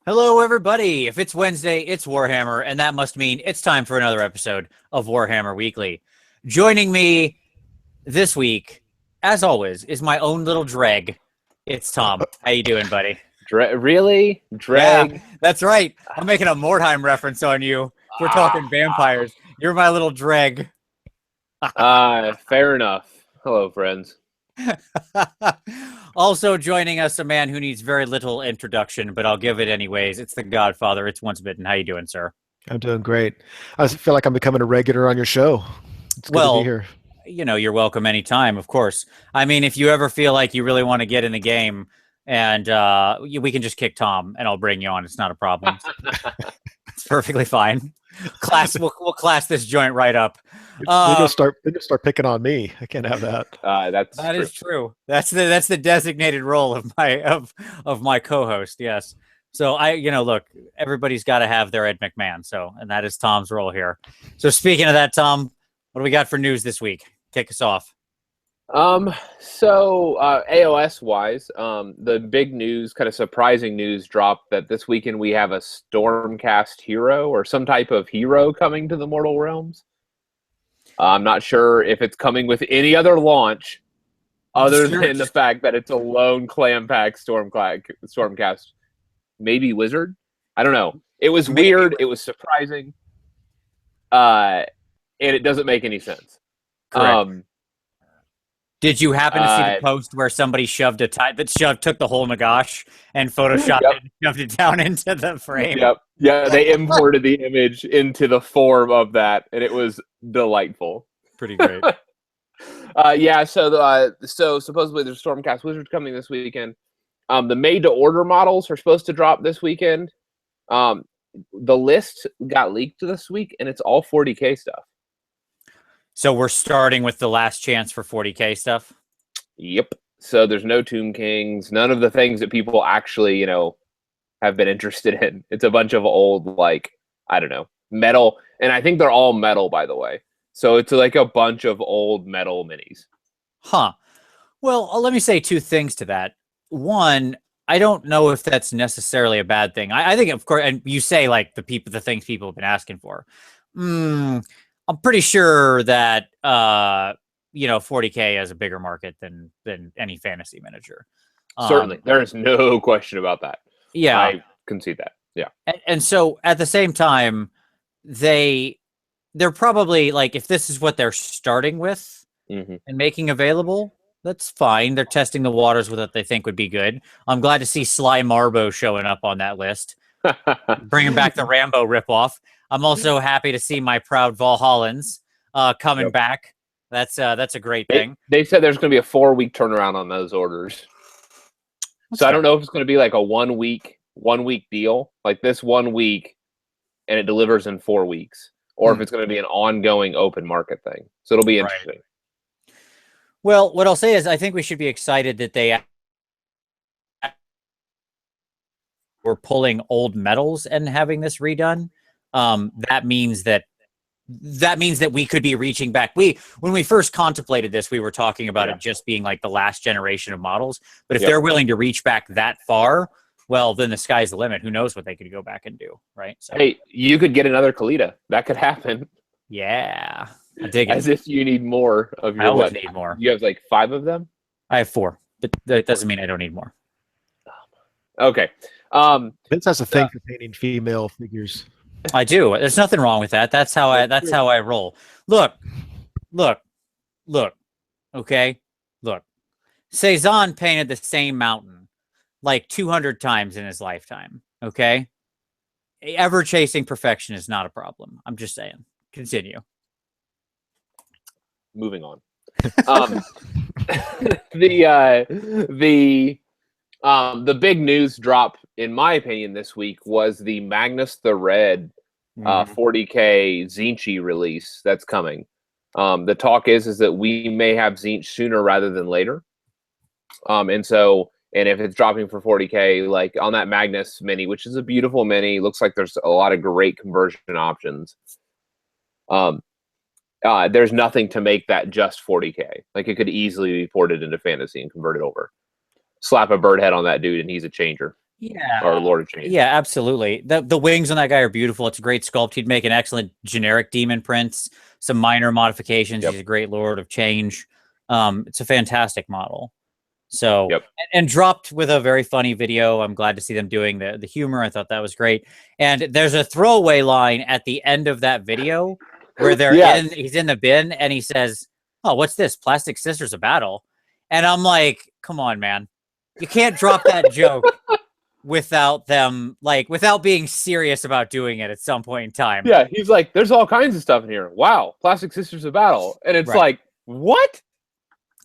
Hello, everybody. If it's Wednesday, it's Warhammer, and that must mean it's time for another episode of Warhammer Weekly. Joining me this week, as always, is my own little dreg. It's Tom. How you doing, buddy? Really? Dreg? Yeah, that's right. I'm making a Mordheim reference on you. If we're talking vampires. You're my little dreg. Fair enough. Hello, friends. Also joining us, a man who needs very little introduction, but I'll give it anyways. It's the Godfather. It's OnceBitten. How you doing, sir? I'm doing great. I feel like I'm becoming a regular on your show. It's good to be here. You know, you're welcome anytime, of course. I mean, if you ever feel like you really want to get in the game, and we can just kick Tom, and I'll bring you on. It's not a problem. It's perfectly fine. We'll class this joint right up. They're gonna start picking on me. I can't have that. That is true. That's the designated role of my co-host. Yes. So look, everybody's got to have their Ed McMahon. And that is Tom's role here. So speaking of that, Tom, what do we got for news this week? Kick us off. AOS wise, the big news, kind of surprising news dropped that this weekend we have a Stormcast hero or some type of hero coming to the Mortal Realms. I'm not sure if it's coming with any other launch other than the fact that it's a lone clan pack Stormcast. Maybe Wizard? I don't know. It was weird. It was surprising. And it doesn't make any sense. Correct. Did you happen to see the post where somebody took the whole Nagash and photoshopped it and shoved it down into the frame? Yep. Yeah, they imported the image into the form of that, and it was delightful. Pretty great. So supposedly there's Stormcast Wizard coming this weekend. The made-to-order models are supposed to drop this weekend. The list got leaked this week, and it's all 40K stuff. So we're starting with the last chance for 40K stuff? Yep. So there's no Tomb Kings, none of the things that people actually, have been interested in. It's a bunch of old, metal. And I think they're all metal, by the way. So it's like a bunch of old metal minis. Huh. Well, let me say two things to that. One, I don't know if that's necessarily a bad thing. I think, of course, and you say like the things people have been asking for. I'm pretty sure that 40K has a bigger market than any fantasy miniature. Certainly, there is no question about that. Yeah, I concede that. Yeah, and so at the same time, they're probably like, if this is what they're starting with and making available, that's fine. They're testing the waters with what they think would be good. I'm glad to see Sly Marbo showing up on that list, bringing back the Rambo ripoff. I'm also happy to see my proud Valhallans coming back. That's a great thing. They said there's going to be a 4-week turnaround on those orders. I don't know if it's going to be like a 1 week deal, like this 1 week, and it delivers in 4 weeks, or if it's going to be an ongoing open market thing. So it'll be interesting. Right. Well, what I'll say is I think we should be excited that they were pulling old metals and having this redone. That means that we could be reaching back. When we first contemplated this, we were talking about it just being like the last generation of models. But if they're willing to reach back that far, well, then the sky's the limit. Who knows what they could go back and do, right? So, hey, you could get another Kalita. That could happen. Yeah, I dig it. As if you need more of your. I always need more. You have like 5 of them. I have 4, but that doesn't mean I don't need more. Okay. Vince has a thing for painting female figures. I do. There's nothing wrong with that. That's how I roll. Look. Okay? Look. Cezanne painted the same mountain like 200 times in his lifetime. Okay? Ever chasing perfection is not a problem. I'm just saying. Continue. Moving on. The big news drop, in my opinion, this week was the Magnus the Red 40K Zinchi release that's coming. The talk is that we may have Zinch sooner rather than later. And if it's dropping for 40K, like on that Magnus mini, which is a beautiful mini, looks like there's a lot of great conversion options. There's nothing to make that just 40K. Like, it could easily be ported into fantasy and converted over. Slap a bird head on that dude and he's a changer. Yeah. Or Lord of Change. Yeah, absolutely. The wings on that guy are beautiful. It's a great sculpt. He'd make an excellent generic demon prince. Some minor modifications. He's a great Lord of Change. It's a fantastic model. So, and dropped with a very funny video. I'm glad to see them doing the humor. I thought that was great. And there's a throwaway line at the end of that video where he's in the bin and he says, "Oh, what's this? Plastic Sisters of Battle." And I'm like, come on, man. You can't drop that joke without being serious about doing it at some point in time. Yeah, he's like, there's all kinds of stuff in here. Wow, Plastic Sisters of Battle. And it's like, what?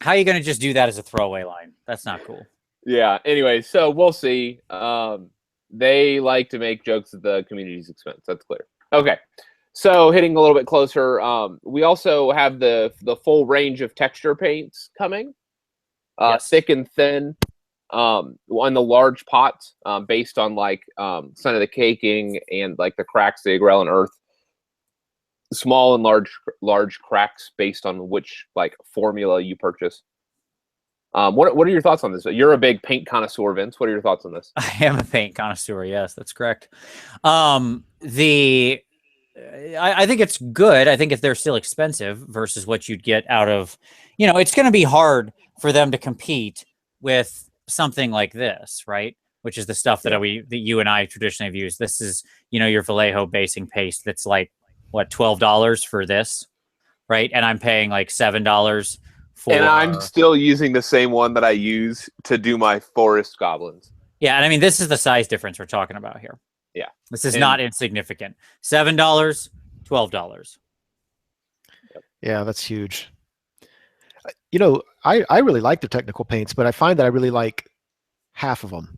How are you going to just do that as a throwaway line? That's not cool. Yeah, anyway, so we'll see. They like to make jokes at the community's expense. That's clear. Okay, so hitting a little bit closer, we also have the full range of texture paints coming. Thick and thin. On the large pots, based on like Son of the Caking and like the cracks, the Agrellan Earth. Small and large cracks based on which like formula you purchase. What are your thoughts on this? You're a big paint connoisseur, Vince. What are your thoughts on this? I am a paint connoisseur. Yes, that's correct. I think it's good. I think if they're still expensive versus what you'd get out of, it's going to be hard for them to compete with something like this, right? Which is the stuff that you and I traditionally have used. This is, your Vallejo basing paste that's like, what, $12 for this, right? And I'm paying like $7 for... And I'm still using the same one that I use to do my forest goblins. Yeah, and I mean, this is the size difference we're talking about here. Yeah. This is not insignificant. $7, $12. Yeah, that's huge. I really like the technical paints, but I find that I really like half of them.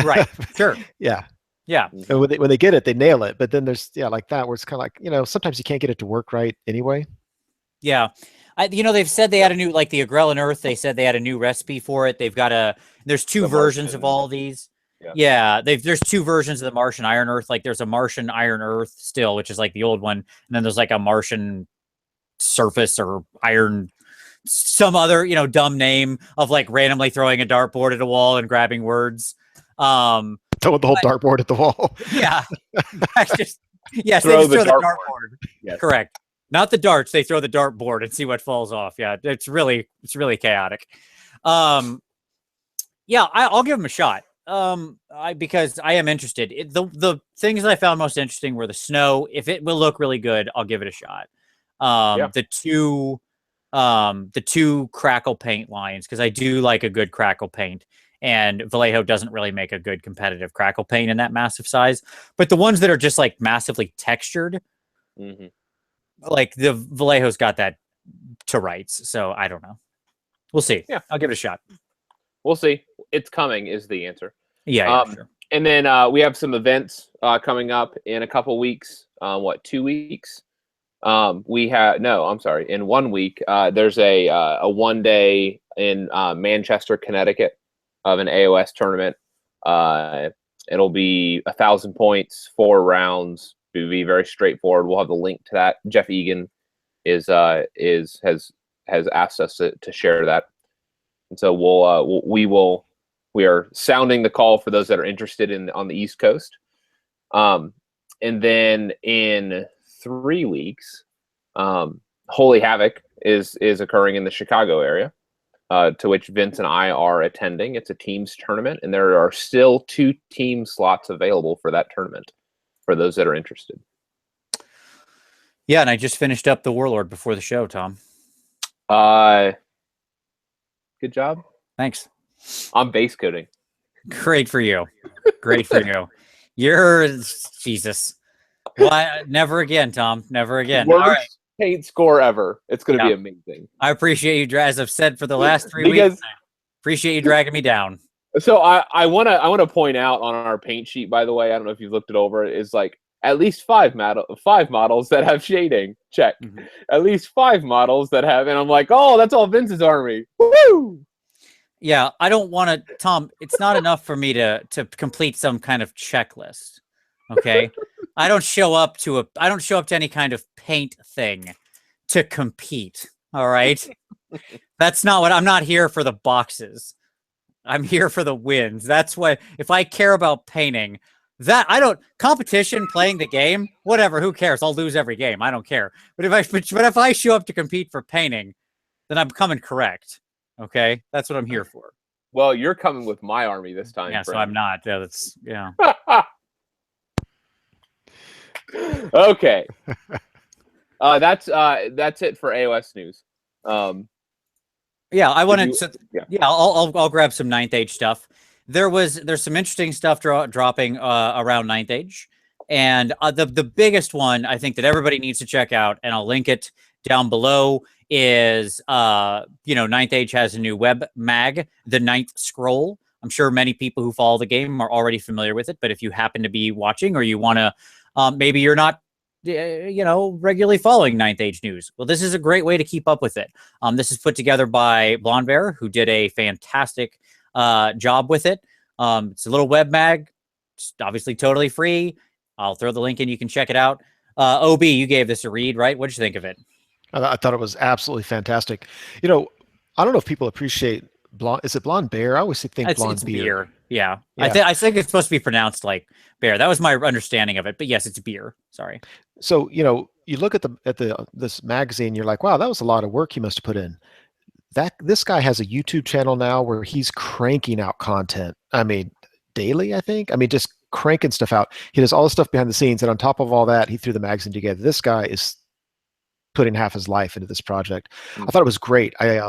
Right. Sure. Yeah. Yeah. And when they get it, they nail it. But then there's like that where it's kind of like, sometimes you can't get it to work right anyway. Yeah. They've said they had a new, like the Agrellan Earth, they said they had a new recipe for it. They've got there's two versions of all these. Yeah. There's two versions of the Martian Iron Earth. Like there's a Martian Iron Earth still, which is like the old one. And then there's like a Martian Surface or Iron, some other, dumb name of like randomly throwing a dartboard at a wall and grabbing words. Throwing the whole dartboard at the wall. Yeah. That's just, yes, they just throw the dartboard. Yes. Correct. Not the darts. They throw the dartboard and see what falls off. Yeah. It's really chaotic. Yeah, I'll give them a shot. Because I am interested. The things that I found most interesting were the snow. If it will look really good, I'll give it a shot. The two crackle paint lines, because I do like a good crackle paint. And Vallejo doesn't really make a good competitive crackle paint in that massive size. But the ones that are just like massively textured, like the Vallejo's got that to rights. So I don't know. We'll see. Yeah, I'll give it a shot. We'll see. It's coming is the answer. Yeah, sure. And then we have some events coming up in a couple weeks. 2 weeks? In 1 week. There's a 1 day in Manchester, Connecticut, of an AOS tournament. It'll be 1,000 points, 4 rounds. It'll be very straightforward. We'll have the link to that. Jeff Egan has asked us to share that, and so we are sounding the call for those that are interested on the East Coast. And then in 3 weeks, Holy Havoc is occurring in the Chicago area. To which Vince and I are attending. It's a teams tournament, and there are still 2 team slots available for that tournament for those that are interested. Yeah, and I just finished up the Warlord before the show, Tom. Good job. Thanks. I'm base coding. Great for you. Great for you. You're Jesus. Why? Never again, Tom. Never again. Worst all right. Paint score ever. It's going to be amazing. I appreciate you, as I've said for the last 3 weeks. Appreciate you dragging me down. So I want to point out on our paint sheet, by the way, I don't know if you've looked it over, is like at least 5 models that have shading. Check. At least 5 models that have, and I'm like, oh, that's all Vince's army. Woo! Yeah, I don't want to, Tom. It's not enough for me to complete some kind of checklist. Okay. I don't show up to any kind of paint thing to compete. All right. That's not what I'm not here for the boxes. I'm here for the wins. That's what, if I care about painting, that I don't competition playing the game, whatever, who cares? I'll lose every game. I don't care. But if I show up to compete for painting, then I'm coming correct. Okay? That's what I'm here for. Well, you're coming with my army this time. Yeah, friend. so I'm not. Yeah, that's yeah. Okay. That's it for AOS news. Yeah, I wanted to. Yeah, I'll grab some Ninth Age stuff. There's some interesting stuff dropping around Ninth Age, and the biggest one I think that everybody needs to check out, and I'll link it down below, is Ninth Age has a new web mag, the Ninth Scroll. I'm sure many people who follow the game are already familiar with it, but if you happen to be watching or you want to, maybe you're not regularly following Ninth Age news, well, this is a great way to keep up with it. This is put together by Blonde Bear, who did a fantastic job with it. It's a little web mag, it's obviously totally free. I'll throw the link in, you can check it out. OB, you gave this a read, right? What'd you think of it? I thought it was absolutely fantastic. I don't know if people appreciate Blonde. Is it Blonde Bear? I always think Blonde Beer. Yeah. I think it's supposed to be pronounced like bear. That was my understanding of it. But yes, it's beer. Sorry. So you look at this magazine, you're like, wow, that was a lot of work he must have put in. This guy has a YouTube channel now where he's cranking out content. I mean, daily, I think. I mean, just cranking stuff out. He does all the stuff behind the scenes, and on top of all that, he threw the magazine together. This guy is putting half his life into this project. I thought it was great. I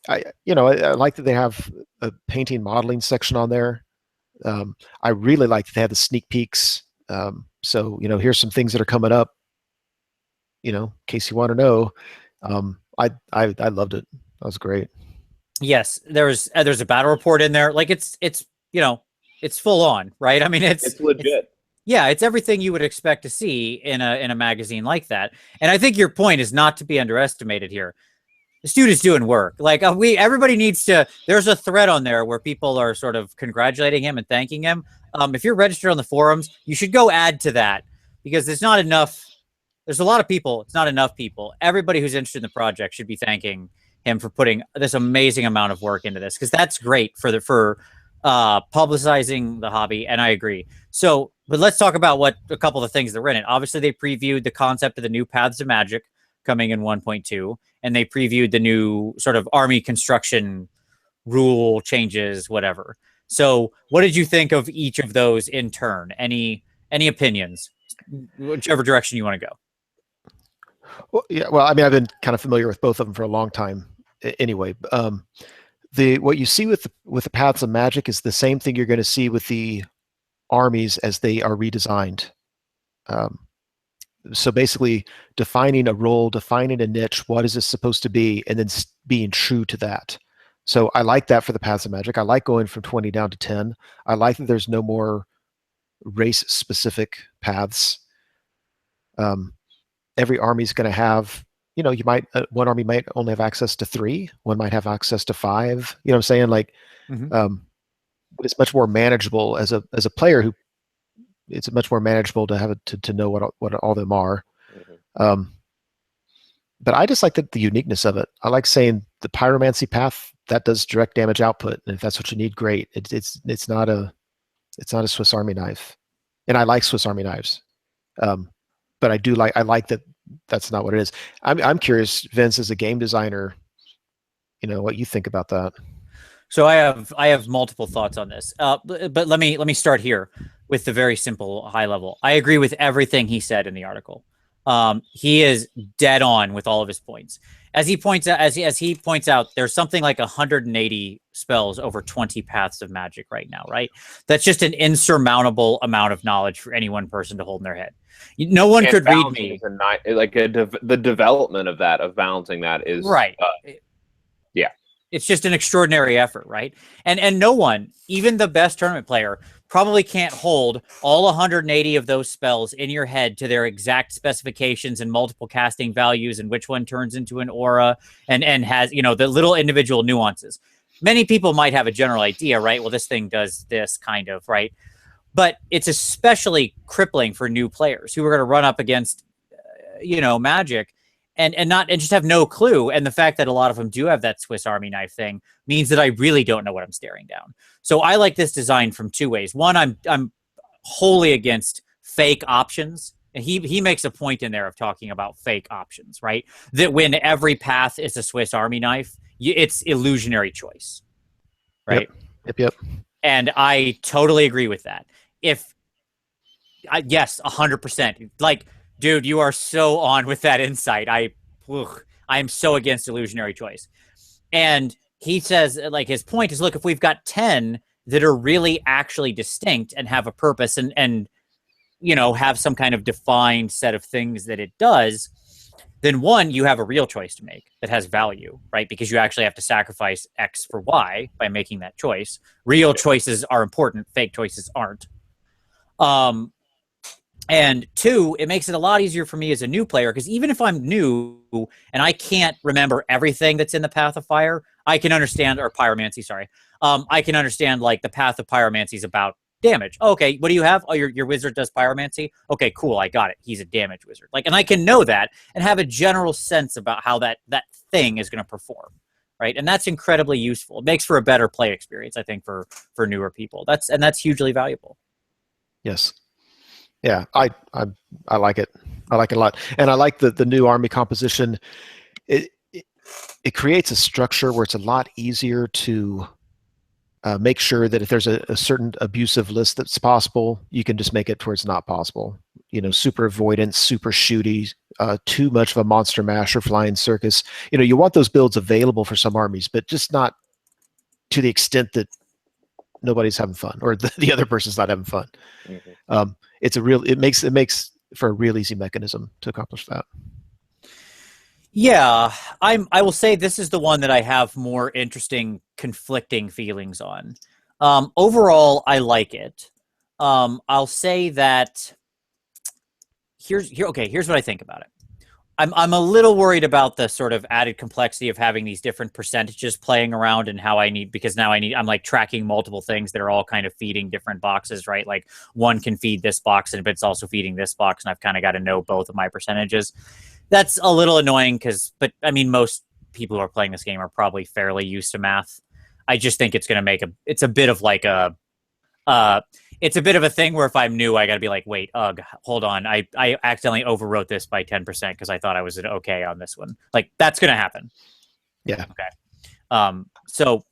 like that they have a painting modeling section on there. I really like that they have the sneak peeks. So here's some things that are coming up. In case you want to know. I loved it. That was great. Yes, there's a battle report in there. Like it's full on, right? I mean, it's legit. It's everything you would expect to see in a magazine like that. And I think your point is not to be underestimated here. This dude is doing work. Like everybody needs to. There's a thread on there where people are sort of congratulating him and thanking him. If you're registered on the forums, you should go add to that, because there's not enough. There's a lot of people. It's not enough people. Everybody who's interested in the project should be thanking him for putting this amazing amount of work into this, because that's great for publicizing the hobby. And I agree. So, but let's talk about a couple of the things that were in it. Obviously, they previewed the concept of the new Paths of Magic coming in 1.2, and they previewed the new sort of army construction rule changes, whatever. So what did you think of each of those in turn? Any opinions, whichever direction you want to go? Well, yeah. Well, I mean, I've been kind of familiar with both of them for a long time anyway. What you see with the Paths of Magic is the same thing you're going to see with the armies as they are redesigned. So basically defining a role, defining a niche, what is this supposed to be, and then being true to that. So I like that for the Paths of Magic. I like going from 20 down to 10. I like that there's no more race-specific paths. Every army's going to have, one army might only have access to 3, one might have access to 5. You know what I'm saying? Like, but it's much more manageable as a player who. It's much more manageable to have to know what all of them are. But I just like the uniqueness of it. I like saying the pyromancy path that does direct damage output, and if that's what you need, great. It's not a Swiss Army knife, and I like Swiss Army knives. But I like that that's not what it is. I'm curious, Vince, as a game designer, what you think about that. So I have multiple thoughts on this, but let me start here with the very simple high level. I agree with everything he said in the article. He is dead on with all of his points. As he points out, there's something like 180 spells over 20 Paths of Magic right now, right? That's just an insurmountable amount of knowledge for any one person to hold in their head. No one could read me. The development of balancing that is right. It's just an extraordinary effort, right? And no one, even the best tournament player, probably can't hold all 180 of those spells in your head to their exact specifications and multiple casting values and which one turns into an aura and has, the little individual nuances. Many people might have a general idea, right? Well, this thing does this kind of, right? But it's especially crippling for new players who are going to run up against, Magic and just have no clue. And the fact that a lot of them do have that Swiss Army knife thing means that I really don't know what I'm staring down. So I like this design from two ways. One, I'm wholly against fake options. And he makes a point in there of talking about fake options, right? That when every path is a Swiss Army knife, it's illusionary choice, right? Yep. And I totally agree with that. Yes, 100%. Like, dude, you are so on with that insight. I am so against illusionary choice. And he says, like, his point is, look, if we've got 10 that are really actually distinct and have a purpose and have some kind of defined set of things that it does, then one, you have a real choice to make that has value, right? Because you actually have to sacrifice X for Y by making that choice. Real choices are important. Fake choices aren't. And two, it makes it a lot easier for me as a new player, because even if I'm new and I can't remember everything that's in the Path of Fire, I can understand, or Pyromancy, sorry. I can understand, like, the Path of Pyromancy is about damage. Oh, okay, what do you have? Oh, your wizard does Pyromancy? Okay, cool, I got it. He's a damage wizard. Like, and I can know that and have a general sense about how that thing is going to perform, right? And that's incredibly useful. It makes for a better play experience, I think, for newer people. That's hugely valuable. Yes. Yeah, I like it. I like it a lot, and I like the new army composition. It creates a structure where it's a lot easier to make sure that if there's a certain abusive list that's possible, you can just make it where it's not possible. Super avoidance, super shooty, too much of a monster mash or flying circus. You want those builds available for some armies, but just not to the extent that nobody's having fun or the other person's not having fun. Mm-hmm. It makes for a real easy mechanism to accomplish that. Yeah, I will say this is the one that I have more interesting, conflicting feelings on. Overall, I like it. I'll say that here's what I think about it. I'm a little worried about the sort of added complexity of having these different percentages playing around, and how I'm like tracking multiple things that are all kind of feeding different boxes, right? Like one can feed this box, but it's also feeding this box, and I've kind of got to know both of my percentages. That's a little annoying but I mean, most people who are playing this game are probably fairly used to math. I just think it's going to it's a bit of like it's a bit of a thing where if I'm new, I got to be like, wait, hold on. I accidentally overwrote this by 10% because I thought I was okay on this one. Like, that's going to happen. Yeah. Okay. So,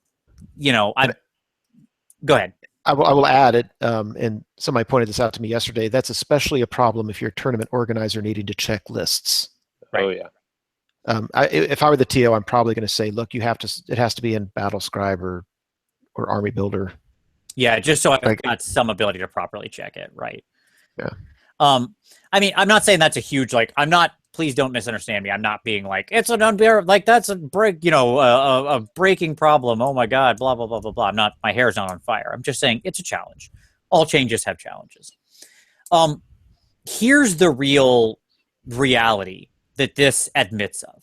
go ahead. I will add it, and somebody pointed this out to me yesterday. That's especially a problem if you're a tournament organizer needing to check lists. Right. Oh, yeah. If I were the TO, I'm probably going to say, look, it has to be in Battle Scribe or Army Builder. Yeah, just so I've got some ability to properly check it, right? Yeah. I mean, I'm not saying that's a huge, like, please don't misunderstand me. I'm not being like, it's an unbearable, like, that's a break, a breaking problem. Oh my God, blah, blah, blah, blah, blah. My hair's not on fire. I'm just saying it's a challenge. All changes have challenges. Here's the real reality that this admits of,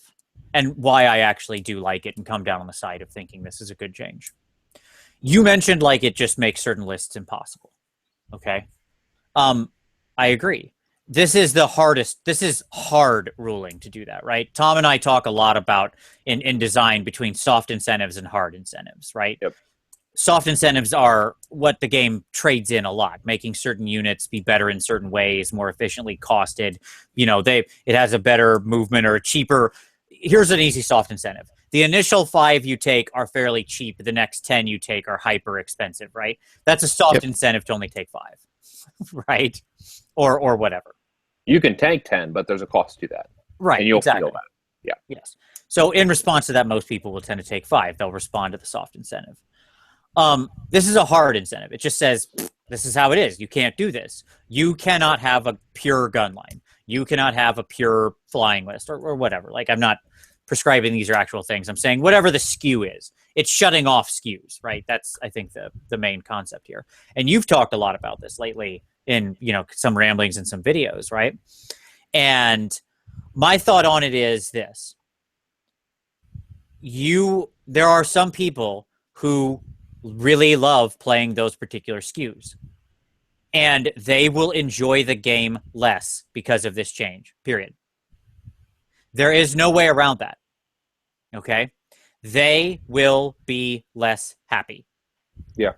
and why I actually do like it and come down on the side of thinking this is a good change. You mentioned, like, it just makes certain lists impossible. Okay. I agree. This is hard ruling to do that, right? Tom and I talk a lot about in design between soft incentives and hard incentives, right? Yep. Soft incentives are what the game trades in a lot, making certain units be better in certain ways, more efficiently costed. It has a better movement or a cheaper. Here's an easy soft incentive. The initial 5 you take are fairly cheap. The next 10 you take are hyper expensive, right? That's a soft incentive to only take 5, right? Or whatever. You can tank 10, but there's a cost to that. Right, and you'll exactly. feel that. Yeah. Yes. So in response to that, most people will tend to take 5. They'll respond to the soft incentive. This is a hard incentive. It just says, this is how it is. You can't do this. You cannot have a pure gun line. You cannot have a pure flying list or whatever. Like, I'm not prescribing these are actual things. I'm saying whatever the skew is, it's shutting off skews, right? That's, I think, the main concept here. And you've talked a lot about this lately in, some ramblings and some videos, right? And my thought on it is this. There are some people who really love playing those particular skews, and they will enjoy the game less because of this change, period. There is no way around that. Okay? They will be less happy. Yeah.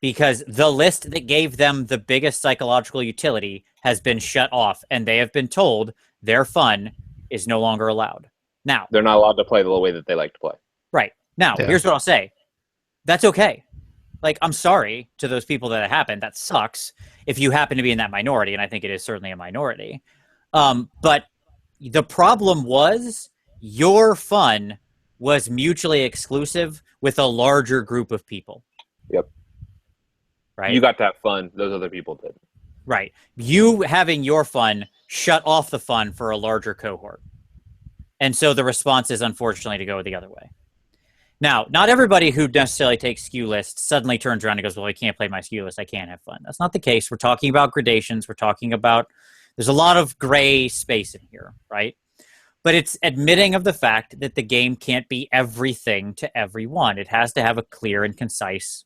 Because the list that gave them the biggest psychological utility has been shut off, and they have been told their fun is no longer allowed. Now, they're not allowed to play the way that they like to play. Right. Now, here's what I'll say. That's okay. Like, I'm sorry to those people that it happened. That sucks if you happen to be in that minority, and I think it is certainly a minority. But the problem was your fun was mutually exclusive with a larger group of people. Yep. Right? You got to have fun. Those other people did. Right. You having your fun shut off the fun for a larger cohort. And so the response is, unfortunately, to go the other way. Now, not everybody who necessarily takes SKU lists suddenly turns around and goes, well, I can't play my SKU list. I can't have fun. That's not the case. We're talking about gradations. We're talking about, there's a lot of gray space in here, right? But it's admitting of the fact that the game can't be everything to everyone. It has to have a clear and concise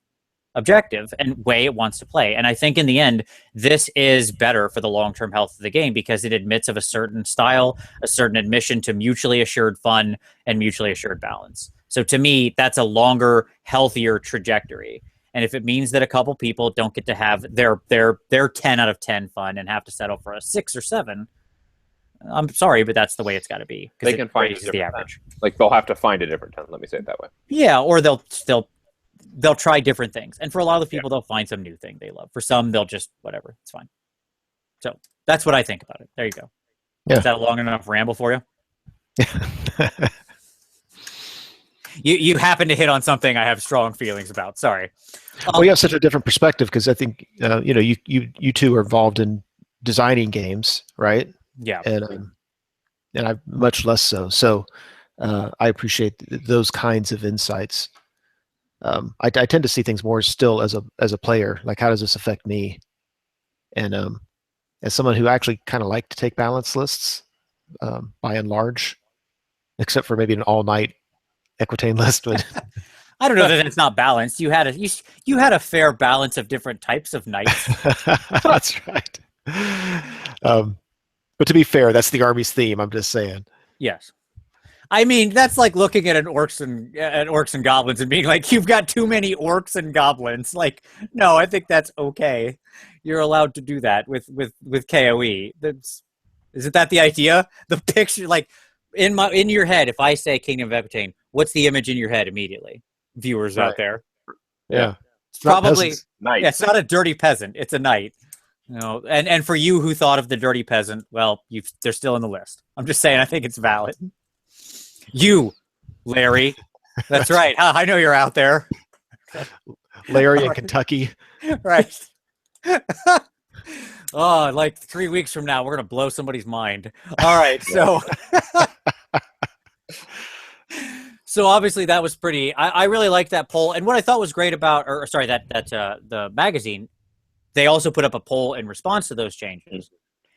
objective and way it wants to play. And I think in the end, this is better for the long-term health of the game because it admits of a certain style, a certain admission to mutually assured fun and mutually assured balance. So to me, that's a longer, healthier trajectory. And if it means that a couple people don't get to have their 10 out of 10 fun and have to settle for a 6 or 7, I'm sorry, but that's the way it's got to be. They can find the average. 10. Like they'll have to find a different 10. Let me say it that way. Yeah, or they'll try different things. And for a lot of the people, they'll find some new thing they love. For some, they'll just, whatever, it's fine. So that's what I think about it. There you go. Yeah. Is that a long enough ramble for you? You happen to hit on something I have strong feelings about. Sorry. Well, you have such a different perspective because I think, you two are involved in designing games, right? Yeah. And I much less so. So I appreciate those kinds of insights. I tend to see things more still as a player, like how does this affect me? And as someone who actually kind of like to take balance lists, by and large, except for maybe an all-night Equitane list, but I don't know that it's not balanced. You had a fair balance of different types of nights. That's right. But to be fair, that's the Army's theme. I'm just saying. Yes. I mean, that's like looking at orcs and goblins and being like, you've got too many orcs and goblins. Like, no, I think that's okay. You're allowed to do that with KOE. Isn't that the idea? The picture, like in your head, if I say Kingdom of Equitane, what's the image in your head immediately? Viewers out there. Yeah. It's probably knight. Yeah, it's not a dirty peasant. It's a knight. And for you who thought of the dirty peasant, well, they're still in the list. I'm just saying, I think it's valid. You, Larry. That's right. I know you're out there. Larry in Kentucky. Right. Oh, like 3 weeks from now, we're going to blow somebody's mind. All right. So, so obviously that was pretty, I really liked that poll. And what I thought was great about, the magazine, they also put up a poll in response to those changes.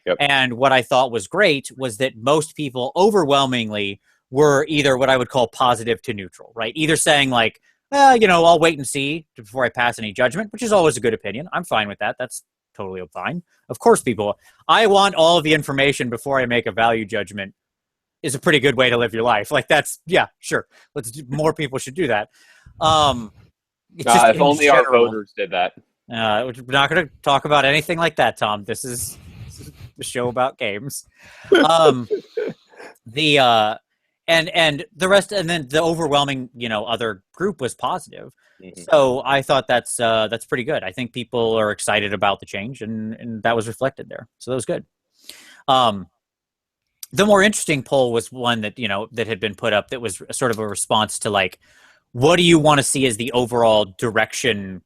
Yep. And what I thought was great was that most people overwhelmingly were either what I would call positive to neutral, right? Either saying like, I'll wait and see before I pass any judgment, which is always a good opinion. I'm fine with that. That's totally fine. Of course, I want all of the information before I make a value judgment is a pretty good way to live your life. Like that's, yeah, sure. More people should do that. If only our voters did that. We're not going to talk about anything like that, Tom. This is a show about games. And the rest, and then the overwhelming, other group was positive. Mm-hmm. So I thought that's pretty good. I think people are excited about the change, and that was reflected there. So that was good. The more interesting poll was one that that had been put up that was sort of a response to like, what do you want to see as the overall direction,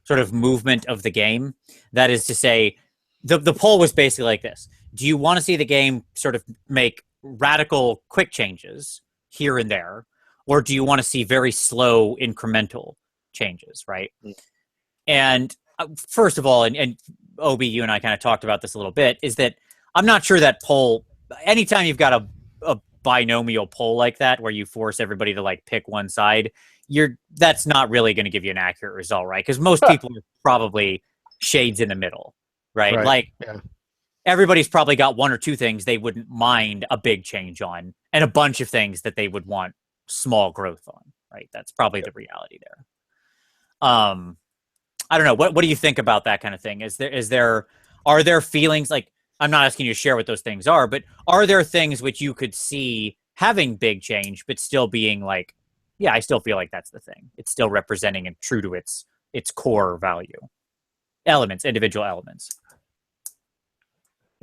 sort of movement of the game? That is to say, the poll was basically like this: do you want to see the game sort of make radical quick changes here and there, or do you want to see very slow incremental changes, right? And first of all, and OB, you and I kind of talked about this a little bit, is that I'm not sure that poll, anytime you've got a binomial poll like that where you force everybody to like pick one side, that's not really going to give you an accurate result, right? Because most people are probably shades in the middle, right? Like, everybody's probably got one or two things they wouldn't mind a big change on, and a bunch of things that they would want small growth on, right? That's probably the reality there. I don't know. What do you think about that kind of thing? Are there feelings, like, I'm not asking you to share what those things are, but are there things which you could see having big change, but still being like, yeah, I still feel like that's the thing. It's still representing and true to its core value. Individual elements.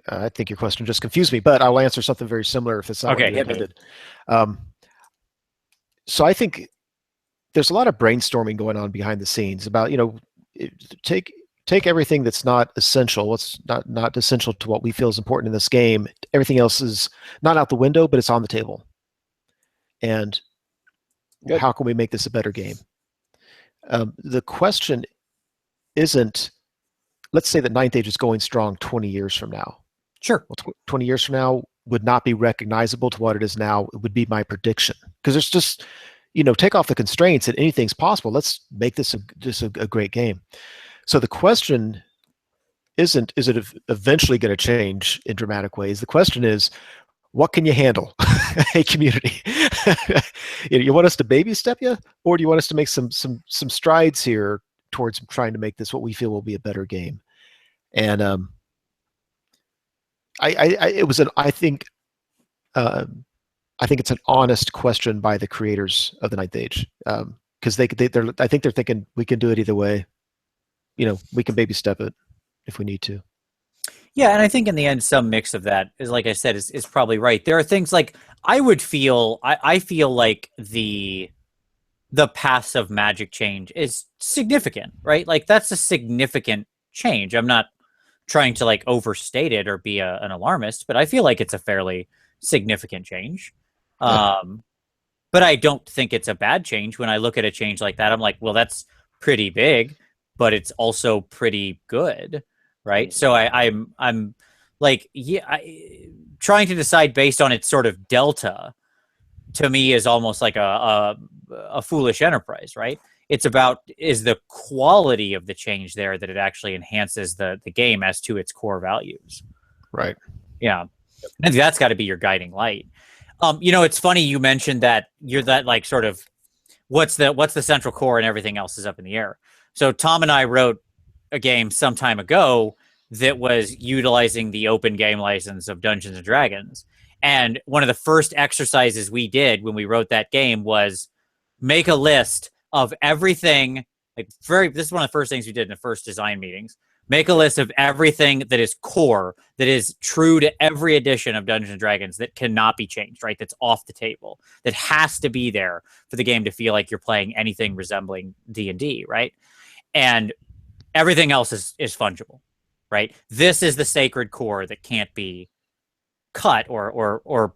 I think your question just confused me, but I'll answer something very similar if it's not what you intended. So I think there's a lot of brainstorming going on behind the scenes about, take everything that's not essential, what's not essential to what we feel is important in this game. Everything else is not out the window, but it's on the table. And how can we make this a better game? The question isn't, let's say that Ninth Age is going strong 20 years from now. Sure. Well, 20 years from now would not be recognizable to what it is now. It would be my prediction. Because there's just, take off the constraints and anything's possible. Let's make this a great game. So the question isn't, is it eventually going to change in dramatic ways? The question is, what can you handle, a community? You want us to baby step you, or do you want us to make some strides here towards trying to make this what we feel will be a better game? And I think it's an honest question by the creators of the Ninth Age, because I think they're thinking we can do it either way. We can baby step it if we need to. Yeah, and I think in the end, some mix of that is, like I said, is probably right. There are things like I feel like the paths of magic change is significant, right? Like that's a significant change. I'm not trying to like overstate it or be an alarmist, but I feel like it's a fairly significant change. Yeah. But I don't think it's a bad change. When I look at a change like that, I'm like, well, that's pretty big, but it's also pretty good, right? So I'm like, yeah, trying to decide based on its sort of delta, to me, is almost like a foolish enterprise, right? It's about, is the quality of the change there that it actually enhances the game as to its core values. Right. Yeah. I think that's got to be your guiding light. It's funny you mentioned that you're that like sort of what's the central core and everything else is up in the air. So Tom and I wrote a game some time ago that was utilizing the open game license of Dungeons and Dragons. And one of the first exercises we did when we wrote that game was make a list of everything. This is one of the first things we did in the first design meetings. Make a list of everything that is core, that is true to every edition of Dungeons & Dragons, that cannot be changed, right? That's off the table, that has to be there for the game to feel like you're playing anything resembling D&D, right? And everything else is fungible, right? This is the sacred core that can't be cut or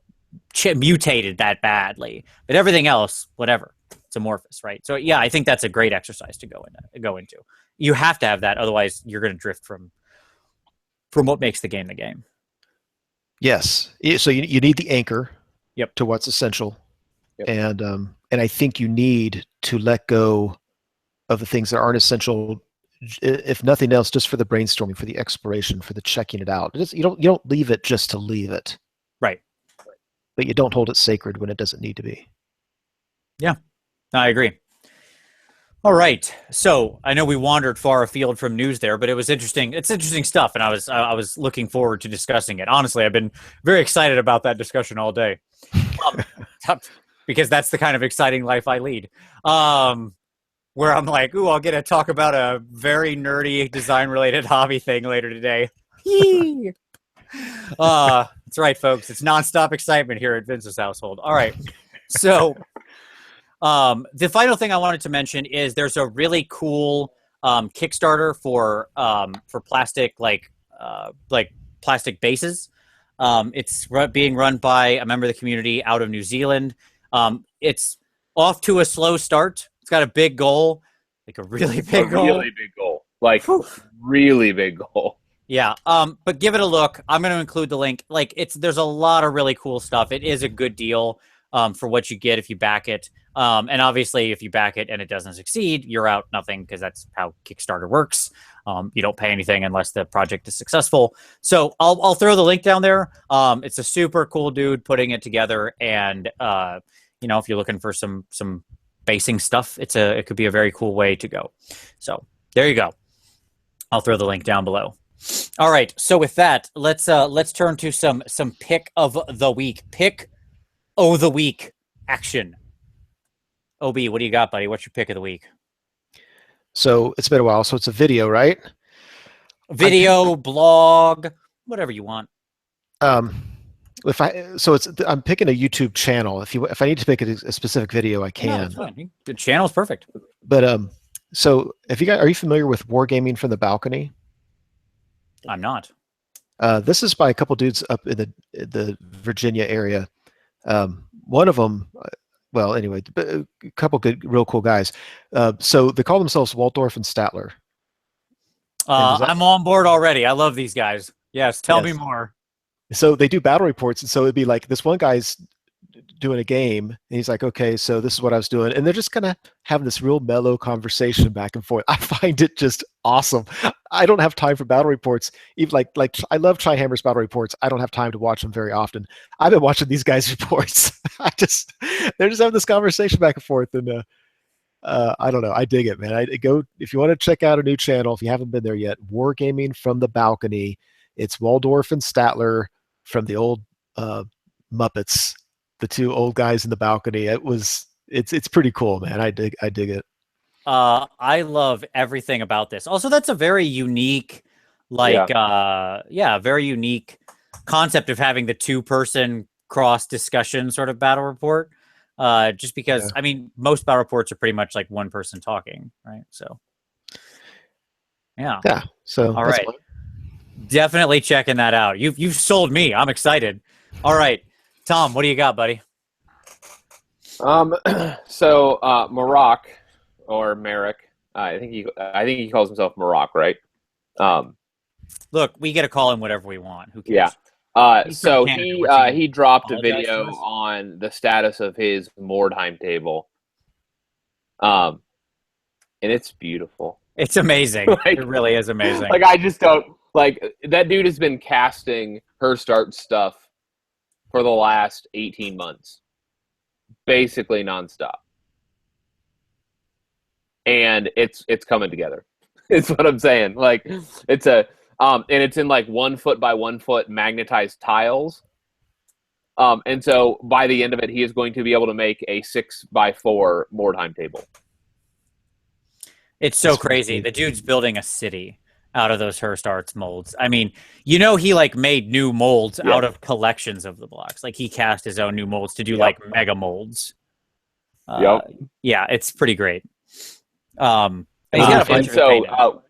mutated that badly. But everything else, whatever, it's amorphous, right? So yeah, I think that's a great exercise to go into. You have to have that, otherwise you're going to drift from what makes the game the game. Yes. So you need the anchor. Yep. To what's essential. Yep. And I think you need to let go of the things that aren't essential, if nothing else, just for the brainstorming, for the exploration, for the checking it out. You don't leave it just to leave it. Right. But you don't hold it sacred when it doesn't need to be. Yeah, I agree. All right. So I know we wandered far afield from news there, but it was interesting. It's interesting stuff, and I was looking forward to discussing it. Honestly, I've been very excited about that discussion all day, because that's the kind of exciting life I lead. Where I'm like, ooh, I'll get to talk about a very nerdy design-related hobby thing later today. That's right, folks. It's nonstop excitement here at Vince's household. All right. So the final thing I wanted to mention is there's a really cool Kickstarter for plastic, like plastic bases. It's being run by a member of the community out of New Zealand. It's off to a slow start. It's got a big goal, like a really big goal. Really big goal. Like, really big goal. Yeah. But give it a look. I'm going to include the link. Like, there's a lot of really cool stuff. It is a good deal for what you get if you back it. And obviously, if you back it and it doesn't succeed, you're out nothing, because that's how Kickstarter works. You don't pay anything unless the project is successful. So I'll throw the link down there. It's a super cool dude putting it together, and if you're looking for some basing stuff, it could be a very cool way to go. So there you go. I'll throw the link down below. All right. So with that, let's turn to some pick of the week. Pick of the week action. OB, what do you got, buddy? What's your pick of the week? So it's been a while. So it's a video, right? Video, blog, whatever you want. I'm picking a YouTube channel. If I need to pick a specific video, I can. No, that's fine. The channel's perfect. But so are you familiar with Wargaming from the Balcony? I'm not. This is by a couple dudes up in the Virginia area. One of them, well, anyway, a couple good, real cool guys. So they call themselves Waldorf and Statler. I'm on board already. I love these guys. Yes, tell me more. So they do battle reports, and so it'd be like this one guy's doing a game, and he's like, okay, so this is what I was doing, and they're just kind of having this real mellow conversation back and forth. I find it just awesome. I don't have time for battle reports. Even like I love Tri-Hammer's battle reports. I don't have time to watch them very often. I've been watching these guys' reports. They're just having this conversation back and forth, and I don't know. I dig it, man. If you want to check out a new channel, if you haven't been there yet, Wargaming from the Balcony. It's Waldorf and Statler from the old Muppets, the two old guys in the balcony. It's pretty cool, man. I dig it. I love everything about this. Also, that's a very unique, very unique concept of having the 2-person cross discussion sort of battle report. Just because, I mean, most battle reports are pretty much like one person talking, right? So, yeah. So, all right. Definitely checking that out. You've sold me. I'm excited. All right, Tom, what do you got, buddy? So Maroc or Merrick, I think he calls himself Maroc, right? Look, we get to call him whatever we want. Who cares? Yeah. So he dropped a video on the status of his Mordheim table. And it's beautiful. It's amazing. It really is amazing. Like, I just don't that dude has been casting her start stuff for the last 18 months, basically nonstop. And it's coming together. It's what I'm saying. Like, it's and it's in like 1 foot by 1 foot magnetized tiles. And so by the end of it, he is going to be able to make a 6x4 Mordheim table. It's so crazy. The dude's building a city out of those Hearst Arts molds. I mean, he like made new molds out of collections of the blocks. Like, he cast his own new molds to do like mega molds. Yeah, it's pretty great. He's got a bunch of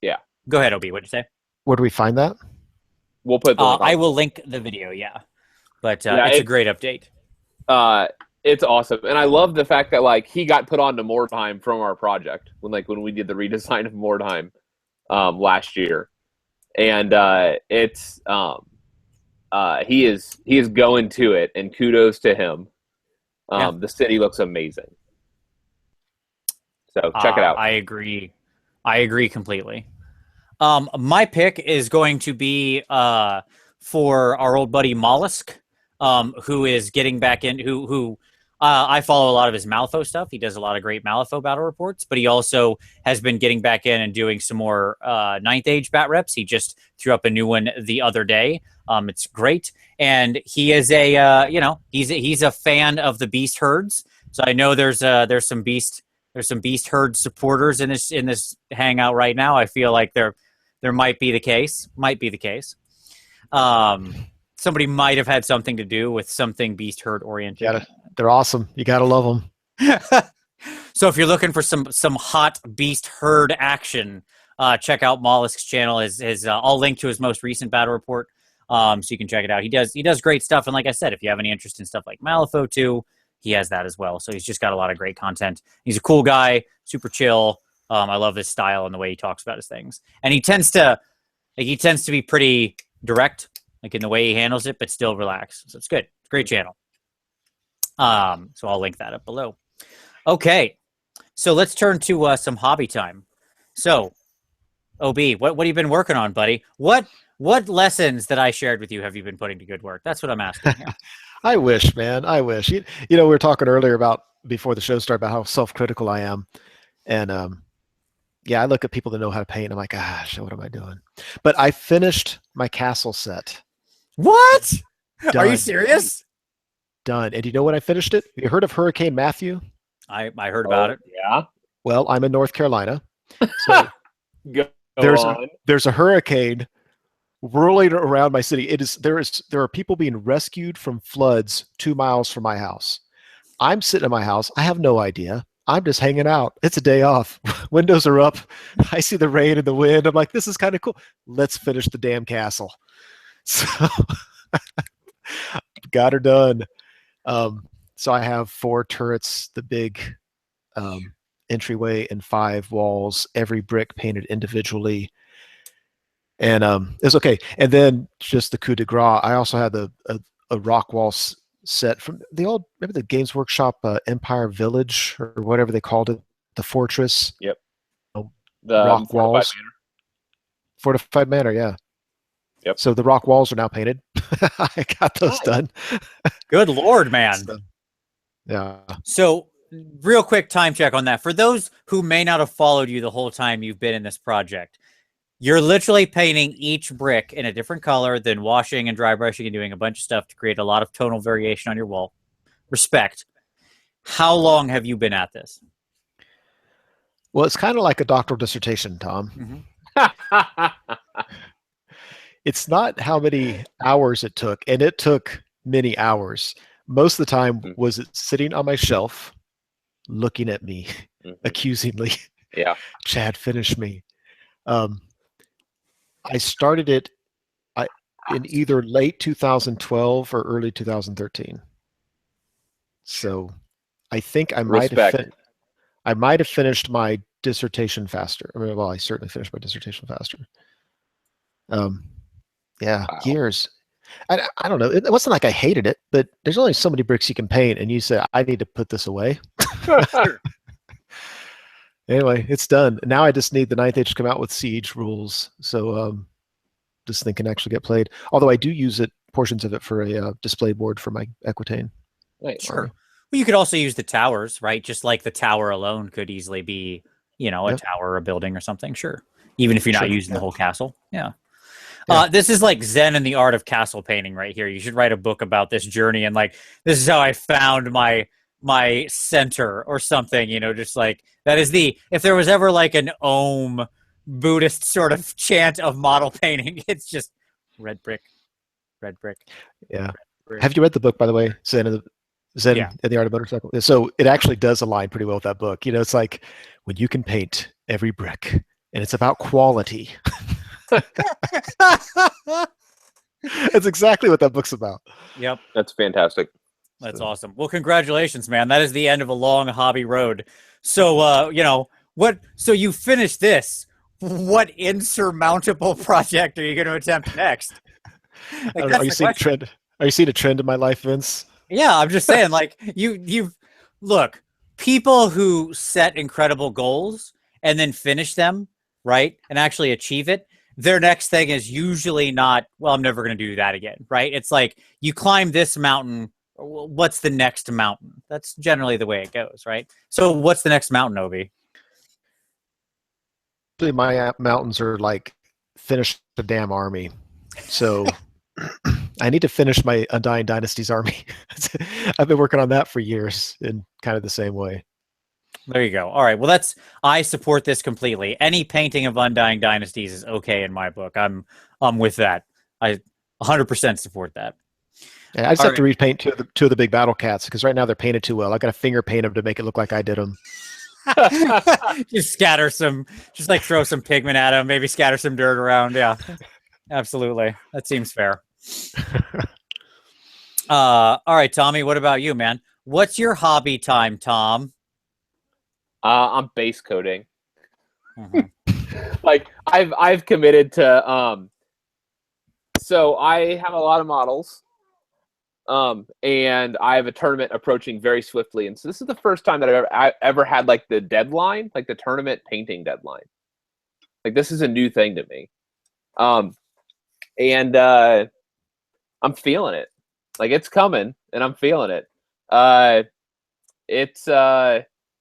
yeah. Go ahead, Obi. What'd you say? Where do we find that? We'll put the link I will link the video, but it's a great update. It's awesome, and I love the fact that like he got put onto Mordheim from our project when we did the redesign of Mordheim last year, and he is going to it, and kudos to him. The city looks amazing, so check it out. I agree completely. My pick is going to be for our old buddy Mollusk, who is getting back in. Who I follow a lot of his Malifaux stuff. He does a lot of great Malifaux battle reports, but he also has been getting back in and doing some more Ninth Age bat reps. He just threw up a new one the other day. It's great, and he is he's a fan of the beast herds. So I know there's some beast herd supporters in this hangout right now. I feel like there might be the case. Somebody might have had something to do with something beast herd oriented. They're awesome. You gotta love them. So if you're looking for some hot beast herd action, check out Mollusk's channel. I'll link to his most recent battle report, so you can check it out. He does great stuff, and like I said, if you have any interest in stuff like Malifaux too, he has that as well. So he's just got a lot of great content. He's a cool guy, super chill. I love his style and the way he talks about his things, and he tends to be pretty direct, like in the way he handles it, but still relaxed. So it's good. It's a great channel. So I'll link that up below. Okay, so let's turn to some hobby time. So OB, what have you been working on, buddy? What lessons that I shared with you have you been putting to good work? That's what I'm asking. Yeah. I wish, man. I wish. You know, we were talking earlier about before the show started about how self-critical I am, and yeah, I look at people that know how to paint. I'm like, gosh, what am I doing? But I finished my castle set. What? Done. Are you serious? Done. And do you know when I finished it? You heard of Hurricane Matthew? I heard about it. Yeah. Well, I'm in North Carolina. So there's a hurricane whirling around my city. There are people being rescued from floods 2 miles from my house. I'm sitting in my house. I have no idea. I'm just hanging out. It's a day off. Windows are up. I see the rain and the wind. I'm like, this is kind of cool. Let's finish the damn castle. So got her done. So I have 4 turrets, the big entryway, and 5 walls, every brick painted individually. And it's okay. And then just the coup de grace, I also had a rock wall set from the old, remember the Games Workshop Empire Village or whatever they called it, the fortress. Yep. The rock walls. Fortified Manor, yeah. Yep. So the rock walls are now painted. I got those done. Good Lord, man. So, yeah. So real quick time check on that. For those who may not have followed you the whole time you've been in this project, you're literally painting each brick in a different color, then washing and dry brushing and doing a bunch of stuff to create a lot of tonal variation on your wall. Respect. How long have you been at this? Well, it's kind of like a doctoral dissertation, Tom. Mm-hmm. It's not how many hours it took, and it took many hours. Most of the time was it sitting on my shelf, looking at me accusingly. Yeah. Chad, finish me. I started it in either late 2012 or early 2013. So I think I might have finished my dissertation faster. I mean, well, I certainly finished my dissertation faster. Yeah, wow. Years. I don't know. It wasn't like I hated it, but there's only so many bricks you can paint, and you say, I need to put this away. Anyway, it's done. Now I just need the Ninth Age to come out with Siege rules, so this thing can actually get played. Although I do use portions of it for a display board for my Aquitaine. Right. Sure. Well, you could also use the towers, right? Just like the tower alone could easily be, a tower or a building or something. Sure. Even if you're not using the whole castle. Yeah. This is like Zen and the art of castle painting right here. You should write a book about this journey and like, this is how I found my center or something, just like that is if there was ever like an Om Buddhist sort of chant of model painting, it's just red brick. Yeah. Red brick. Have you read the book, by the way, Zen and the Art of Motorcycle? So it actually does align pretty well with that book. It's like when you can paint every brick and it's about quality. That's exactly what that book's about. Yep. That's fantastic. That's awesome. Well, congratulations, man. That is the end of a long hobby road. So, so you finished this. What insurmountable project are you going to attempt next? Like, are you seeing a trend? Are you seeing a trend in my life, Vince? Yeah, I'm just saying, like, you've look, people who set incredible goals and then finish them, right, and actually achieve it, their next thing is usually not, well, I'm never going to do that again, right? It's like you climb this mountain, what's the next mountain? That's generally the way it goes, right? So what's the next mountain, Obi? My mountains are like finish the damn army. So I need to finish my Undying Dynasties army. I've been working on that for years in kind of the same way. There you go. All right. Well, I support this completely. Any painting of Undying Dynasties is okay in my book. I'm with that. I 100% support that. Yeah, I just have to repaint two of the big battle cats because right now they're painted too well. I got to finger paint them to make it look like I did them. Just throw some pigment at them, maybe scatter some dirt around. Yeah, absolutely. That seems fair. All right, Tommy, what about you, man? What's your hobby time, Tom? I'm base coding. Like I've committed to so I have a lot of models. And I have a tournament approaching very swiftly. And so this is the first time that I've ever had like the deadline, like the tournament painting deadline. Like, this is a new thing to me. And I'm feeling it. Like, it's coming, and I'm feeling it.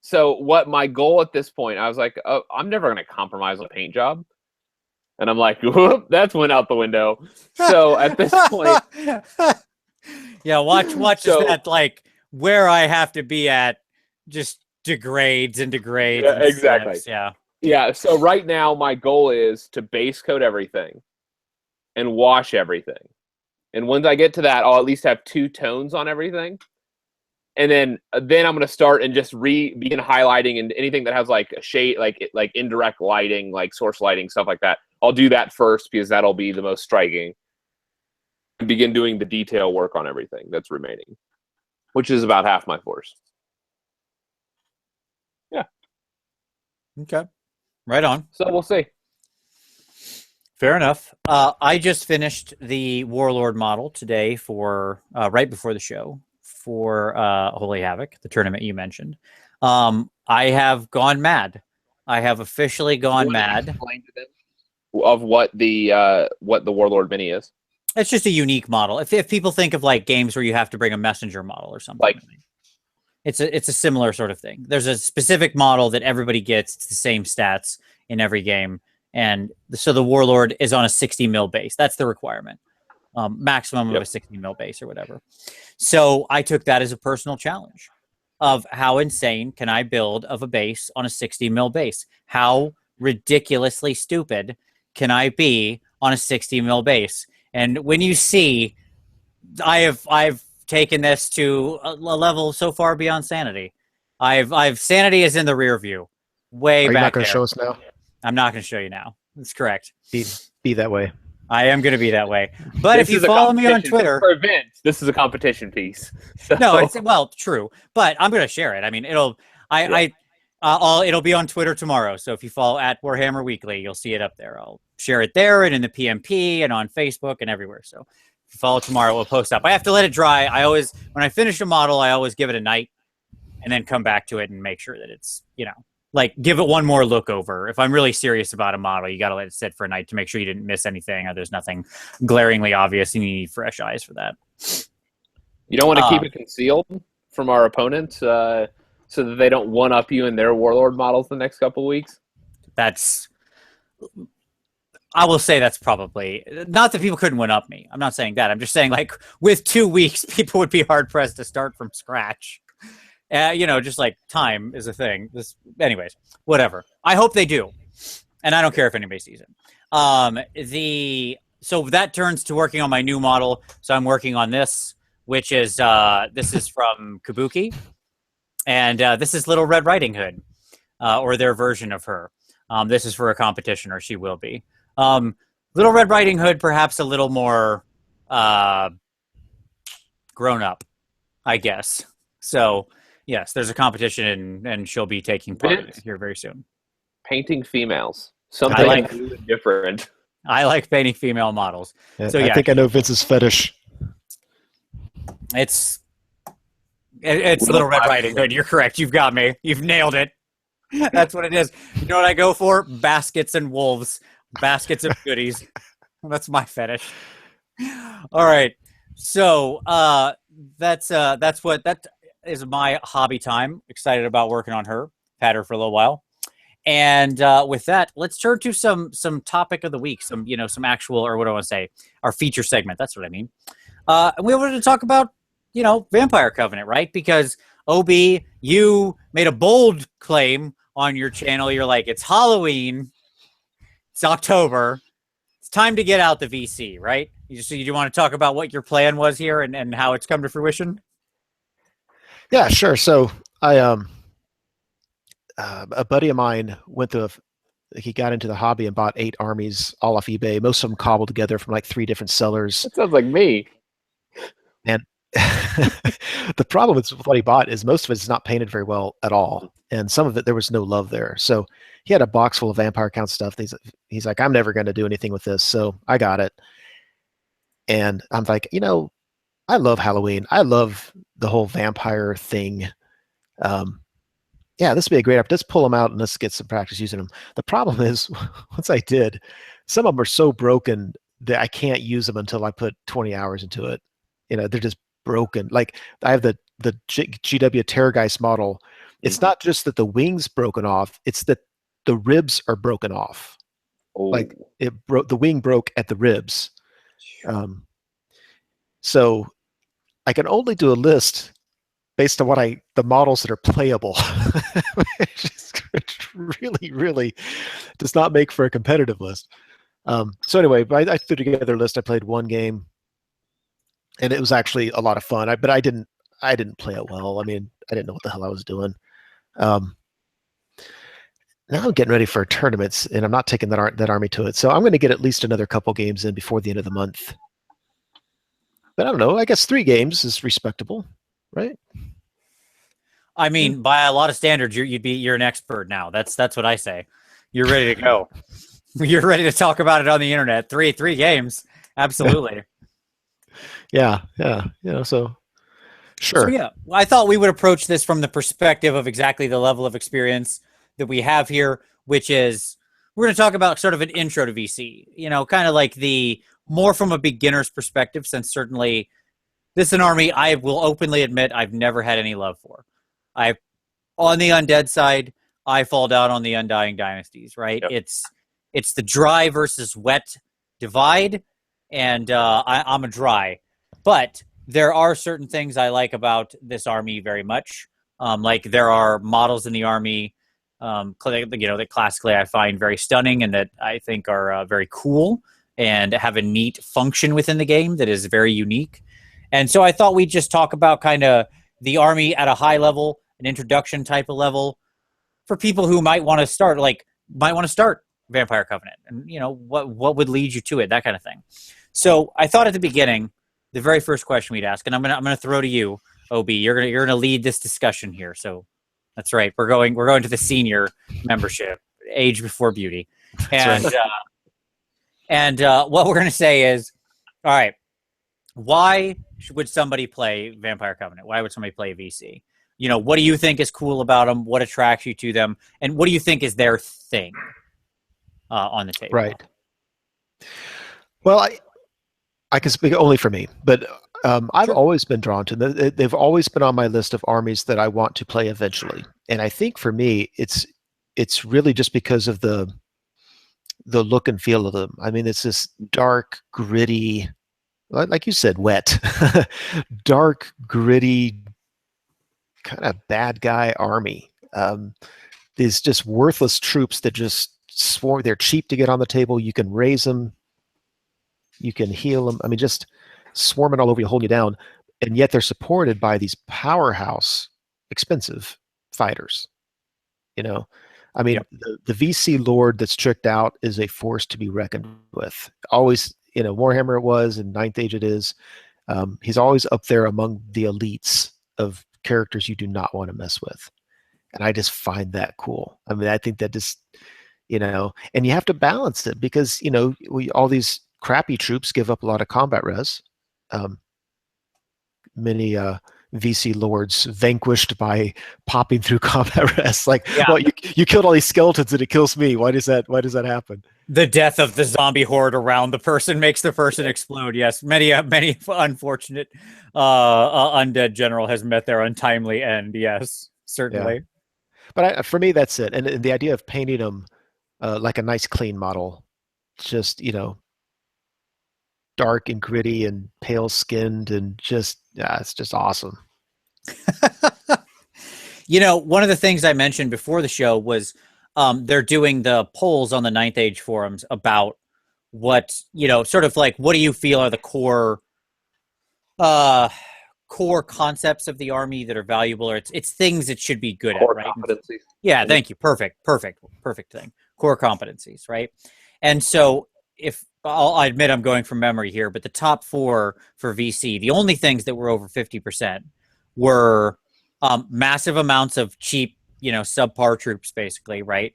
So what my goal at this point, I was like, oh, I'm never going to compromise on a paint job. And I'm like, whoop, that's went out the window. So at this point, yeah, watch so, is that like where I have to be at, just degrades and degrades. Yeah, and exactly. slips, yeah. Yeah. So right now, my goal is to base coat everything and wash everything. And once I get to that, I'll at least have 2 tones on everything. And then I'm going to start and just begin highlighting, and anything that has like a shade, like indirect lighting, like source lighting, stuff like that. I'll do that first because that'll be the most striking. And begin doing the detail work on everything that's remaining, which is about half my force. Yeah. Okay. Right on. So we'll see. Fair enough. I just finished the Warlord model today for right before the show for Holy Havoc, the tournament you mentioned. I have gone mad. I have officially gone mad. Of what the Warlord Mini is. It's just a unique model. If people think of like games where you have to bring a messenger model or something, like, it's a similar sort of thing. There's a specific model that everybody gets. It's the same stats in every game. And so the Warlord is on a 60 mil base. That's the requirement. Maximum of a 60 mil base or whatever. So I took that as a personal challenge of how insane can I build of a base on a 60 mil base? How ridiculously stupid can I be on a 60 mil base? And when you see, I've taken this to a level so far beyond sanity. I've sanity is in the rear view. Way back. Are you not going to show us now? I'm not going to show you now. That's correct. Be that way. I am going to be that way. But if you follow me on Twitter, for events, this is a competition piece. So. No, it's true. But I'm going to share it. I mean, it'll be on Twitter tomorrow. So if you follow at Warhammer Weekly, you'll see it up there. I'll share it there and in the PMP and on Facebook and everywhere. So if you follow tomorrow, we'll post up. I have to let it dry. When I finish a model, I always give it a night and then come back to it and make sure that it's, like give it one more look over. If I'm really serious about a model, you got to let it sit for a night to make sure you didn't miss anything or there's nothing glaringly obvious and you need fresh eyes for that. You don't want to keep it concealed from our opponents so that they don't one-up you in their Warlord models the next couple of weeks? I will say that's probably... Not that people couldn't one-up me. I'm not saying that. I'm just saying, like, with 2 weeks, people would be hard-pressed to start from scratch. Just like time is a thing. Anyways, whatever. I hope they do. And I don't care if anybody sees it. So that turns to working on my new model. So I'm working on this, which is this is from Kabuki, and this is Little Red Riding Hood, or their version of her. This is for a competition, or she will be. Little Red Riding Hood, perhaps a little more grown up, I guess. So yes, there's a competition, and she'll be taking part in it here very soon. Painting females, something new and different. I like painting female models. Yeah, so I think I know Vince's fetish. It's Little Red Riding Hood. You're correct. You've got me. You've nailed it. That's what it is. You know what I go for? Baskets and wolves. Baskets of goodies. That's my fetish. All right. So that is my hobby time. Excited about working on her. Had her for a little while. And with that, let's turn to some topic of the week. Some actual, or what do I want to say? Our feature segment. That's what I mean. And we wanted to talk about, Vampire Covenant, right? Because OB, you made a bold claim on your channel. You're like, it's Halloween. It's October. It's time to get out the VC, right? You want to talk about what your plan was here and how it's come to fruition? Yeah, sure. So I a buddy of mine he got into the hobby and bought 8 armies all off eBay, most of them cobbled together from like 3 different sellers. That sounds like me. And the problem with what he bought is most of it's not painted very well at all. And some of it, there was no love there. So he had a box full of vampire count stuff. He's like, I'm never going to do anything with this. So I got it. And I'm like, I love Halloween. I love the whole vampire thing. yeah, this would be a great app. Let's pull them out and let's get some practice using them. The problem is, once I did, some of them are so broken that I can't use them until I put 20 hours into it. They're just broken. Like I have the GW Terrorgeist model. It's not just that the wings broken off; it's that the ribs are broken off. Like it broke. The wing broke at the ribs. So I can only do a list based on the models that are playable. Which really, really does not make for a competitive list. So anyway, I threw together a list. I played one game, and it was actually a lot of fun. But I didn't play it well. I mean, I didn't know what the hell I was doing. Now I'm getting ready for tournaments, and I'm not taking that army to it. So I'm going to get at least another couple games in before the end of the month. But I don't know. I guess 3 games is respectable, right? I mean, by a lot of standards, you're an expert now. That's what I say. You're ready to go. You're ready to talk about it on the internet. 3 games, absolutely. Yeah. So sure. So yeah, I thought we would approach this from the perspective of exactly the level of experience that we have here, which is we're going to talk about sort of an intro to VC. Kind of like the more from a beginner's perspective, since certainly this is an army I will openly admit I've never had any love for. On the undead side, I fall down on the Undying Dynasties, right? Yep. It's the dry versus wet divide, and I'm a dry. But there are certain things I like about this army very much. Like there are models in the army, that classically I find very stunning and that I think are very cool and have a neat function within the game that is very unique. And so I thought we'd just talk about kind of the army at a high level, an introduction type of level for people who might want to start Vampire Covenant, and what would lead you to it, that kind of thing. So I thought at the beginning, the very first question we'd ask, and I'm gonna throw to you, OB. You're gonna lead this discussion here. So that's right. We're going to the senior membership, age before beauty, and what we're gonna say is, all right, why would somebody play Vampire Covenant? Why would somebody play VC? What do you think is cool about them? What attracts you to them? And what do you think is their thing on the table? Right. Well, I can speak only for me, but I've always been drawn to them. They've always been on my list of armies that I want to play eventually. And I think for me, it's really just because of the look and feel of them. I mean, it's this dark, gritty, like you said, wet, dark, gritty, kind of bad guy army. These just worthless troops that just swarm. They're cheap to get on the table. You can raise them. You can heal them. I mean, just swarming all over you, holding you down. And yet they're supported by these powerhouse, expensive fighters. I mean, the VC Lord that's tricked out is a force to be reckoned with. Always, Warhammer it was, and Ninth Age it is. He's always up there among the elites of characters you do not want to mess with. And I just find that cool. I mean, I think that just, and you have to balance it because, all these crappy troops give up a lot of combat res. Many VC lords vanquished by popping through combat res. Like, well, you killed all these skeletons and it kills me. Why does that happen? The death of the zombie horde around the person makes the person explode. Yes, many unfortunate undead general has met their untimely end. Yes, certainly. Yeah. But for me, that's it. And the idea of painting them like a nice, clean model, just dark and gritty and pale skinned, and just it's just awesome. One of the things I mentioned before the show was they're doing the polls on the Ninth Age forums about what, sort of like, what do you feel are the core concepts of the army that are valuable, or it's things it should be good core at, right? Competencies. Yeah, thank you. Perfect thing. Core competencies, right? And so I admit I'm going from memory here, but the top 4 for VC, the only things that were over 50% were massive amounts of cheap, subpar troops, basically, right?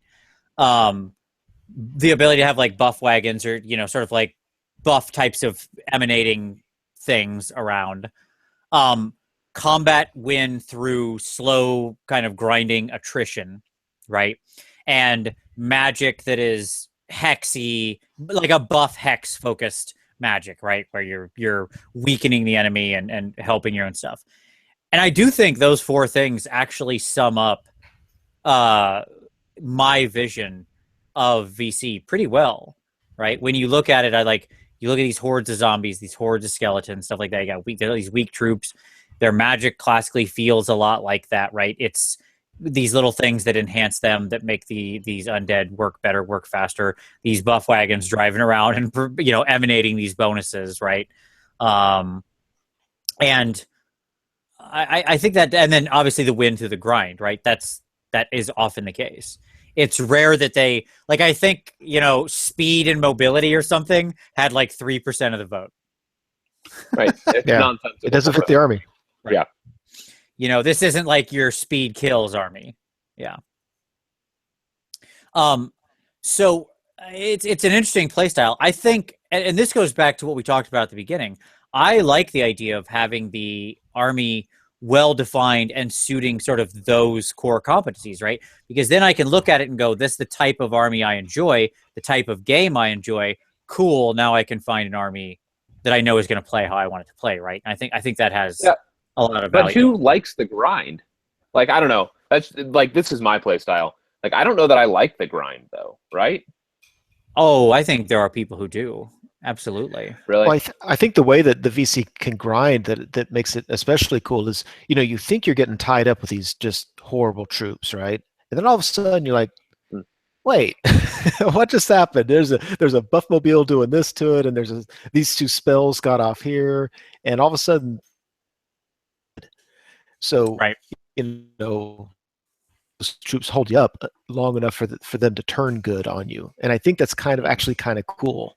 The ability to have like buff wagons or, sort of like buff types of emanating things around. combat win through slow kind of grinding attrition, right? And magic that is hexy, like a buff hex focused magic, right? Where you're weakening the enemy and helping your own stuff. And I do think those four things actually sum up my vision of VC pretty well, right? When you look at it, you look at these hordes of zombies, these hordes of skeletons, stuff like that. You got these weak troops. Their magic classically feels a lot like that, right? It's these little things that enhance them, that make these undead work better, work faster. These buff wagons driving around and emanating these bonuses, right? And I think that, and then obviously the win through the grind, right? That is often the case. It's rare that they, like, I think, speed and mobility or something had like 3% of the vote. Right. It's nonsensical. It doesn't fit the army. Right. Yeah. This isn't like your speed kills army. Yeah. So it's an interesting playstyle. I think, and this goes back to what we talked about at the beginning. I like the idea of having the army well-defined and suiting sort of those core competencies, right? Because then I can look at it and go, this is the type of army I enjoy, the type of game I enjoy. Cool. Now I can find an army that I know is going to play how I want it to play, right? And I think that has a lot of value. But who likes the grind? Like, I don't know. That's like, this is my play style. Like, I don't know that I like the grind though, right? Oh, I think there are people who do. Absolutely. Really? Well, I think the way that the VC can grind that makes it especially cool is, you think you're getting tied up with these just horrible troops, right? And then all of a sudden you're like, wait, what just happened? There's a buff mobile doing this to it, and these two spells got off here, and all of a sudden, so right. Those troops hold you up long enough for them to turn good on you, and I think that's actually kind of cool.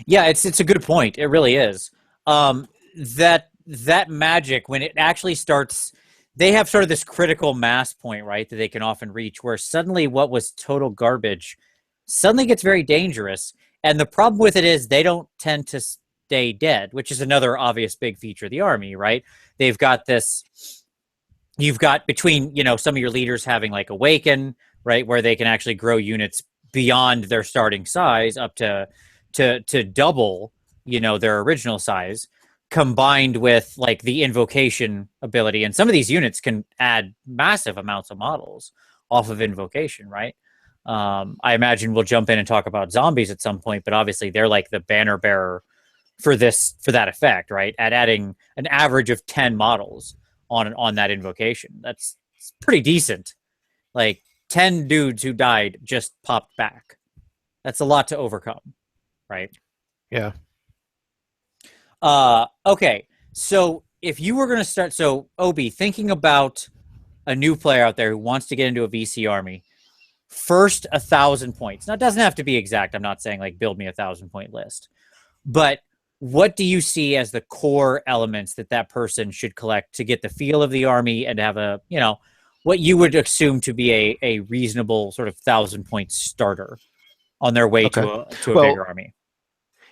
Yeah, it's a good point. It really is. That magic, when it actually starts, they have sort of this critical mass point, right, that they can often reach, where suddenly what was total garbage suddenly gets very dangerous. And the problem with it is they don't tend to stay dead, which is another obvious big feature of the army, right? They've got this. You've got between some of your leaders having like Awaken, right, where they can actually grow units beyond their starting size up to double, their original size, combined with like the invocation ability. And some of these units can add massive amounts of models off of invocation, right? I imagine we'll jump in and talk about zombies at some point, but obviously they're like the banner bearer for that effect, right? At adding an average of 10 models on that invocation. It's pretty decent. Like 10 dudes who died just popped back. That's a lot to overcome. Right. Yeah. Okay. So if you were going to start, Obi, thinking about a new player out there who wants to get into a VC army, first 1,000 points. Now, it doesn't have to be exact. I'm not saying like build me 1,000-point list, but what do you see as the core elements that person should collect to get the feel of the army and to have what you would assume to be a reasonable sort of 1,000-point starter on their way to a bigger army?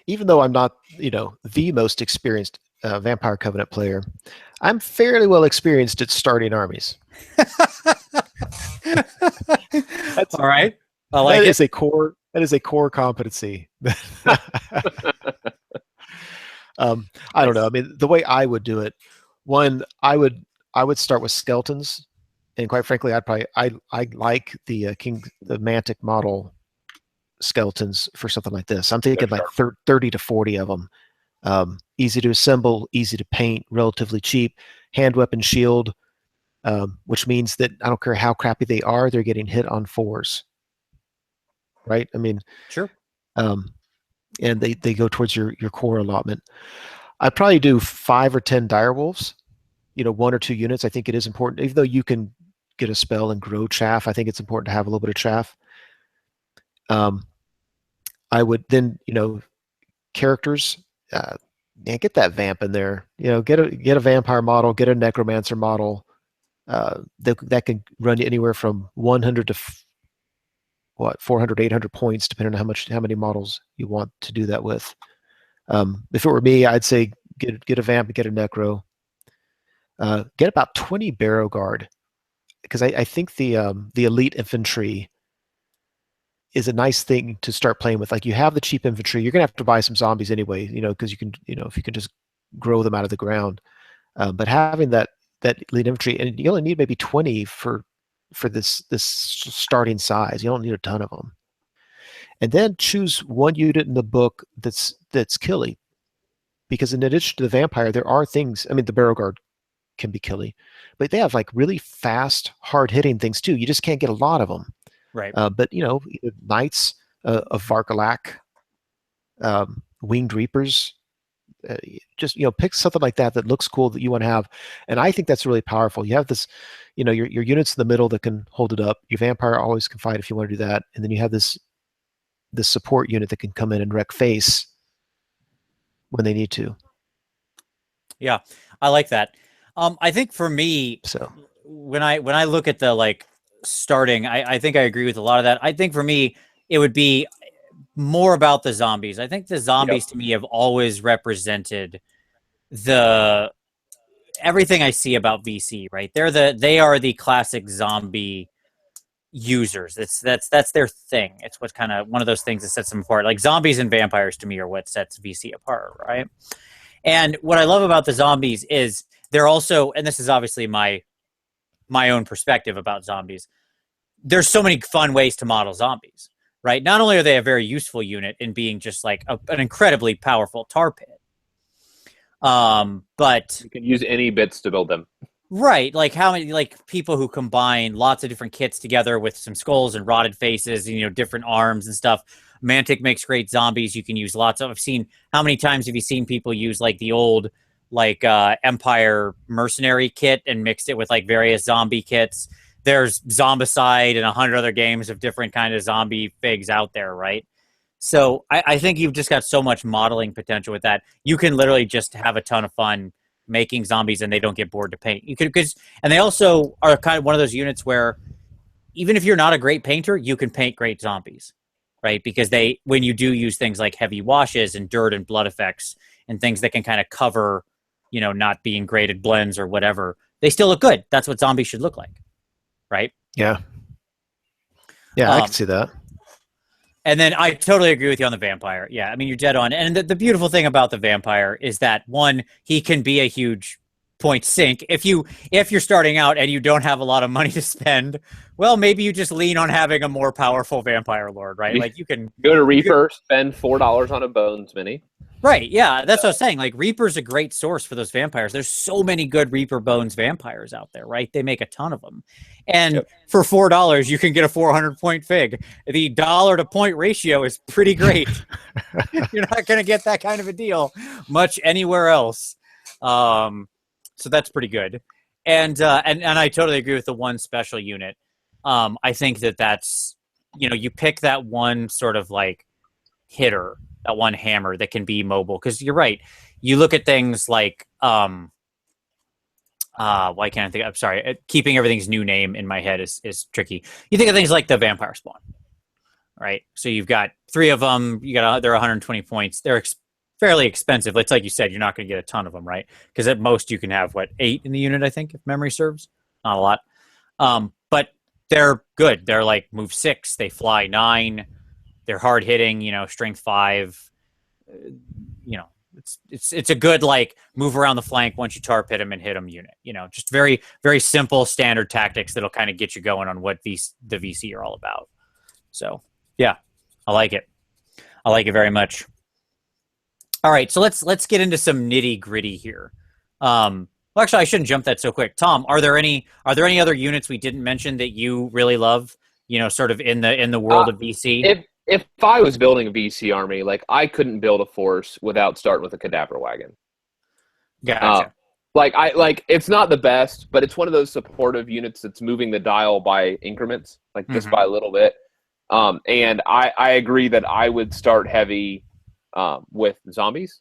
Even though I'm not, the most experienced Vampire Covenant player, I'm fairly well experienced at starting armies. That's all right. I like that it. That is a core competency. I don't know. I mean, the way I would do it, I would start with skeletons, and quite frankly, I like the Mantic model skeletons for something like this. I'm thinking like 30 to 40 of them. Easy to assemble, easy to paint, relatively cheap, hand weapon shield, which means that I don't care how crappy they are, they're getting hit on 4s. Right? I mean, sure. And they go towards your core allotment. I'd probably do 5 or 10 direwolves, 1 or 2 units. I think it is important, even though you can get a spell and grow chaff, I think it's important to have a little bit of chaff. I would then, characters, get that vamp in there. Get a vampire model, get a necromancer model. That can run you anywhere from 100 to 400, 800 points, depending on how many models you want to do that with. If it were me, I'd say get a vamp and get a necro. get about 20 barrow guard, because I think the elite infantry is a nice thing to start playing with. Like, you have the cheap infantry, you're gonna have to buy some zombies anyway, because you can, if you can just grow them out of the ground. But having that elite infantry, and you only need maybe 20 for this starting size. You don't need a ton of them. And then choose one unit in the book that's killy, because in addition to the vampire, there are things. I mean, the barrow guard can be killy, but they have like really fast, hard hitting things too. You just can't get a lot of them. Right. But knights of Varkalak, winged reapers. Just pick something like that looks cool that you want to have, and I think that's really powerful. You have this, your units in the middle that can hold it up. Your vampire always can fight if you want to do that, and then you have this support unit that can come in and wreck face when they need to. Yeah, I like that. I think for me, So when I look at the like starting, I think I agree with a lot of that. I think for me, it would be more about the zombies. I think the zombies to me have always represented everything I see about VC, right? They are the classic zombie users. That's their thing. It's what's kind of one of those things that sets them apart. Like, zombies and vampires to me are what sets VC apart, right? And what I love about the zombies is they're also, and this is obviously my own perspective about zombies, there's so many fun ways to model zombies, right? Not only are they a very useful unit in being just like an incredibly powerful tar pit, but you can use any bits to build them. Right, like how many people who combine lots of different kits together with some skulls and rotted faces, and, different arms and stuff. Mantic makes great zombies. You can use lots of. I've seen, how many times have you seen people use like the old Empire mercenary kit and mixed it with like various zombie kits? There's Zombicide and 100 other games of different kind of zombie figs out there, right? So I think you've just got so much modeling potential with that. You can literally just have a ton of fun making zombies, and they don't get bored to paint. And they also are kind of one of those units where even if you're not a great painter, you can paint great zombies, right? Because when you do use things like heavy washes and dirt and blood effects and things that can kind of cover, not being graded blends or whatever, they still look good. That's what zombies should look like, right? Yeah, I can see that. And then I totally agree with you on the vampire. Yeah, I mean, you're dead on. And the beautiful thing about the vampire is that, one, he can be a huge point sink. If you're starting out and you don't have a lot of money to spend, well, maybe you just lean on having a more powerful vampire lord, right? Like, you can go to Reaper, spend $4 on a Bones Mini. Right, yeah, that's what I was saying. Like, Reaper's a great source for those vampires. There's so many good Reaper Bones vampires out there, right? They make a ton of them. And for $4, you can get a 400-point fig. The dollar to point ratio is pretty great. You're not going to get that kind of a deal much anywhere else. So that's pretty good. And I totally agree with the one special unit. I think that's, you pick that one sort of like hitter, that one hammer that can be mobile. Because you're right. You look at things like, why can't I think? I'm sorry. Keeping everything's new name in my head is tricky. You think of things like the vampire spawn, right? So you've got 3 of them. They're 120 points. They're fairly expensive. It's like you said, you're not going to get a ton of them, right? Because at most you can have 8 in the unit, I think, if memory serves. Not a lot. But they're good. They're like move 6. They fly 9. They're hard hitting. Strength 5. It's a good move around the flank once you tar pit them and hit them unit. Just very, very simple standard tactics that'll kind of get you going on what the VC are all about. So yeah, I like it. I like it very much. All right, so let's get into some nitty gritty here. Well, actually, I shouldn't jump that so quick. Tom, are there any other units we didn't mention that you really love? Sort of in the world of VC. If I was building a VC army, I couldn't build a force without starting with a cadaver wagon. Gotcha. It's not the best, but it's one of those supportive units that's moving the dial by increments, just by a little bit. And I agree that I would start heavy with zombies,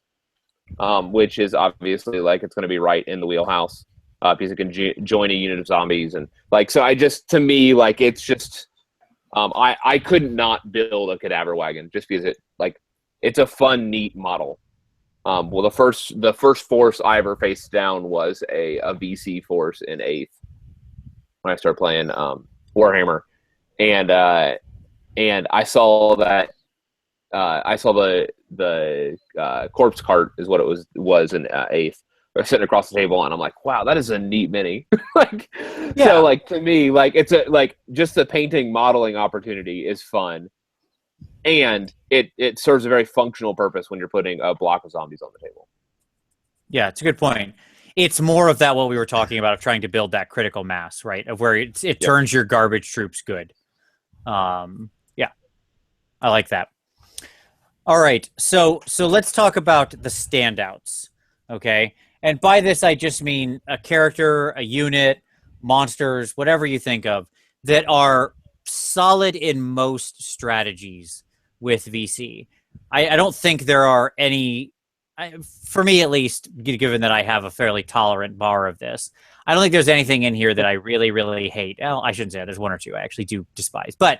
which is obviously it's going to be right in the wheelhouse because it can join a unit of zombies and so. To me, it's just. I could not build a cadaver wagon just because it's a fun, neat model. Well, the first force I ever faced down was a VC force in 8th when I started playing Warhammer, and I saw that I saw the corpse cart is what it was in 8th. I was sitting across the table, and I'm like, wow, that is a neat mini. So like to me, like it's just the painting modeling opportunity is fun. And it serves a very functional purpose when you're putting a block of zombies on the table. Yeah, it's a good point. It's more of that what we were talking about of trying to build that critical mass, right? Of where it turns your garbage troops good. Yeah, I like that. All right, so let's talk about the standouts, okay? And by this, I just mean a character, a unit, monsters, whatever you think of, that are solid in most strategies with VC. I don't think there are any, for me at least, given that I have a fairly tolerant bar of this, I don't think there's anything in here that I really, really hate. Well, I shouldn't say that. There's one or two I actually do despise, but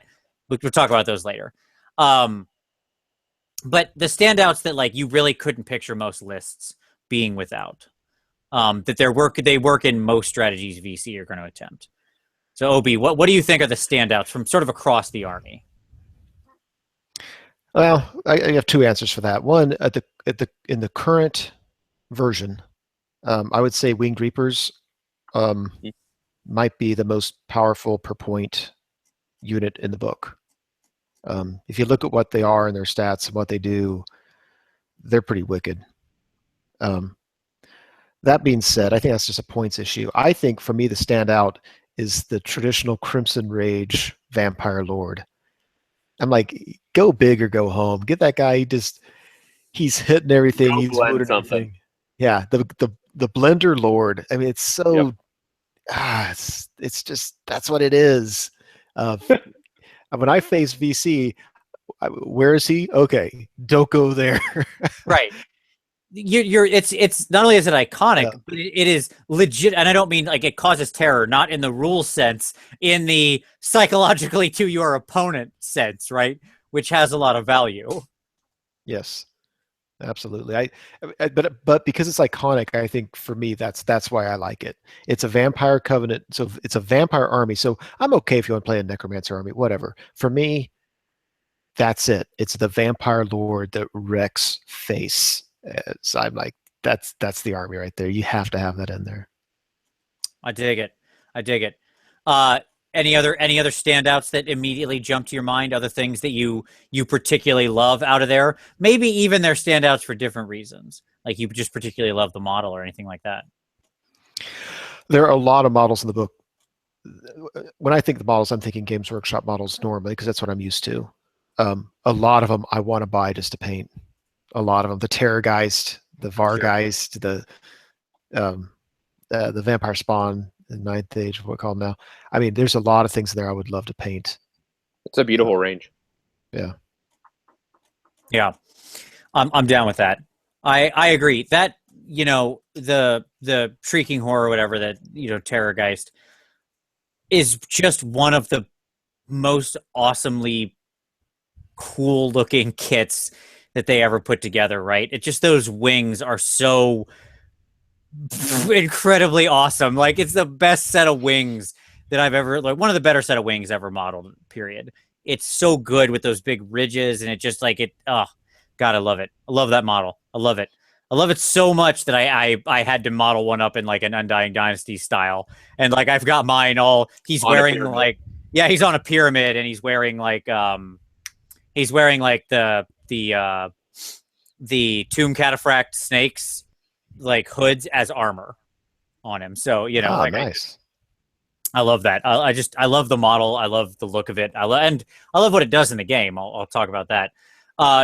we'll talk about those later. But the standouts that like you really couldn't picture most lists being without, that they work in most strategies VC are going to attempt. So Obi, what do you think are the standouts from sort of across the army? Well, I have two answers for that. One, in the current version, I would say Winged Reapers might be the most powerful per point unit in the book. If you look at what they are and their stats and what they do, they're pretty wicked. That being said, I think that's just a points issue. I think for me the standout is the traditional Crimson Rage Vampire Lord. I'm like, go big or go home. Get that guy. He's hitting everything. He's blending everything. Yeah, the Blender Lord. I mean, it's so. Yep. It's just that's what it is. When I face VC, where is he? Okay, don't go there. Right. It's not only is it iconic, but it is legit, and I don't mean like it causes terror, not in the rule sense, in the psychologically to your opponent sense, right? Which has a lot of value. Yes, absolutely. But because it's iconic, I think for me that's why I like it. It's a vampire covenant, so it's a vampire army. So I'm okay if you want to play a necromancer army, whatever. For me, that's it. It's the vampire lord that wrecks face. So I'm like, that's the army right there. You have to have that in there. I dig it. Any other standouts that immediately jump to your mind? Other things that you particularly love out of there? Maybe even they're standouts for different reasons. Like you just particularly love the model or anything like that. There are a lot of models in the book. When I think the models, I'm thinking Games Workshop models normally because that's what I'm used to. A lot of them I want to buy just to paint. A lot of them, the Terrorgeist, the Vargeist, the Vampire Spawn, the Ninth Age, what we call them now. I mean, there's a lot of things there I would love to paint. It's a beautiful range. Yeah. Yeah. I'm down with that. I agree. That, the Shrieking Horror or whatever that, Terrorgeist is just one of the most awesomely cool looking kits that they ever put together, right? It just, those wings are so incredibly awesome. Like it's the best set of wings that I've ever, like one of the better set of wings ever modeled, period. It's so good with those big ridges and it just like it, oh God, I love it. I love that model. I love it. I love it so much that I had to model one up in like an Undying Dynasty style. And like, I've got mine all, he's wearing like, yeah, he's on a pyramid and he's wearing like the Tomb Cataphract snakes like hoods as armor on him. So like nice. I love that. I love the model. I love the look of it. I love what it does in the game. I'll talk about that.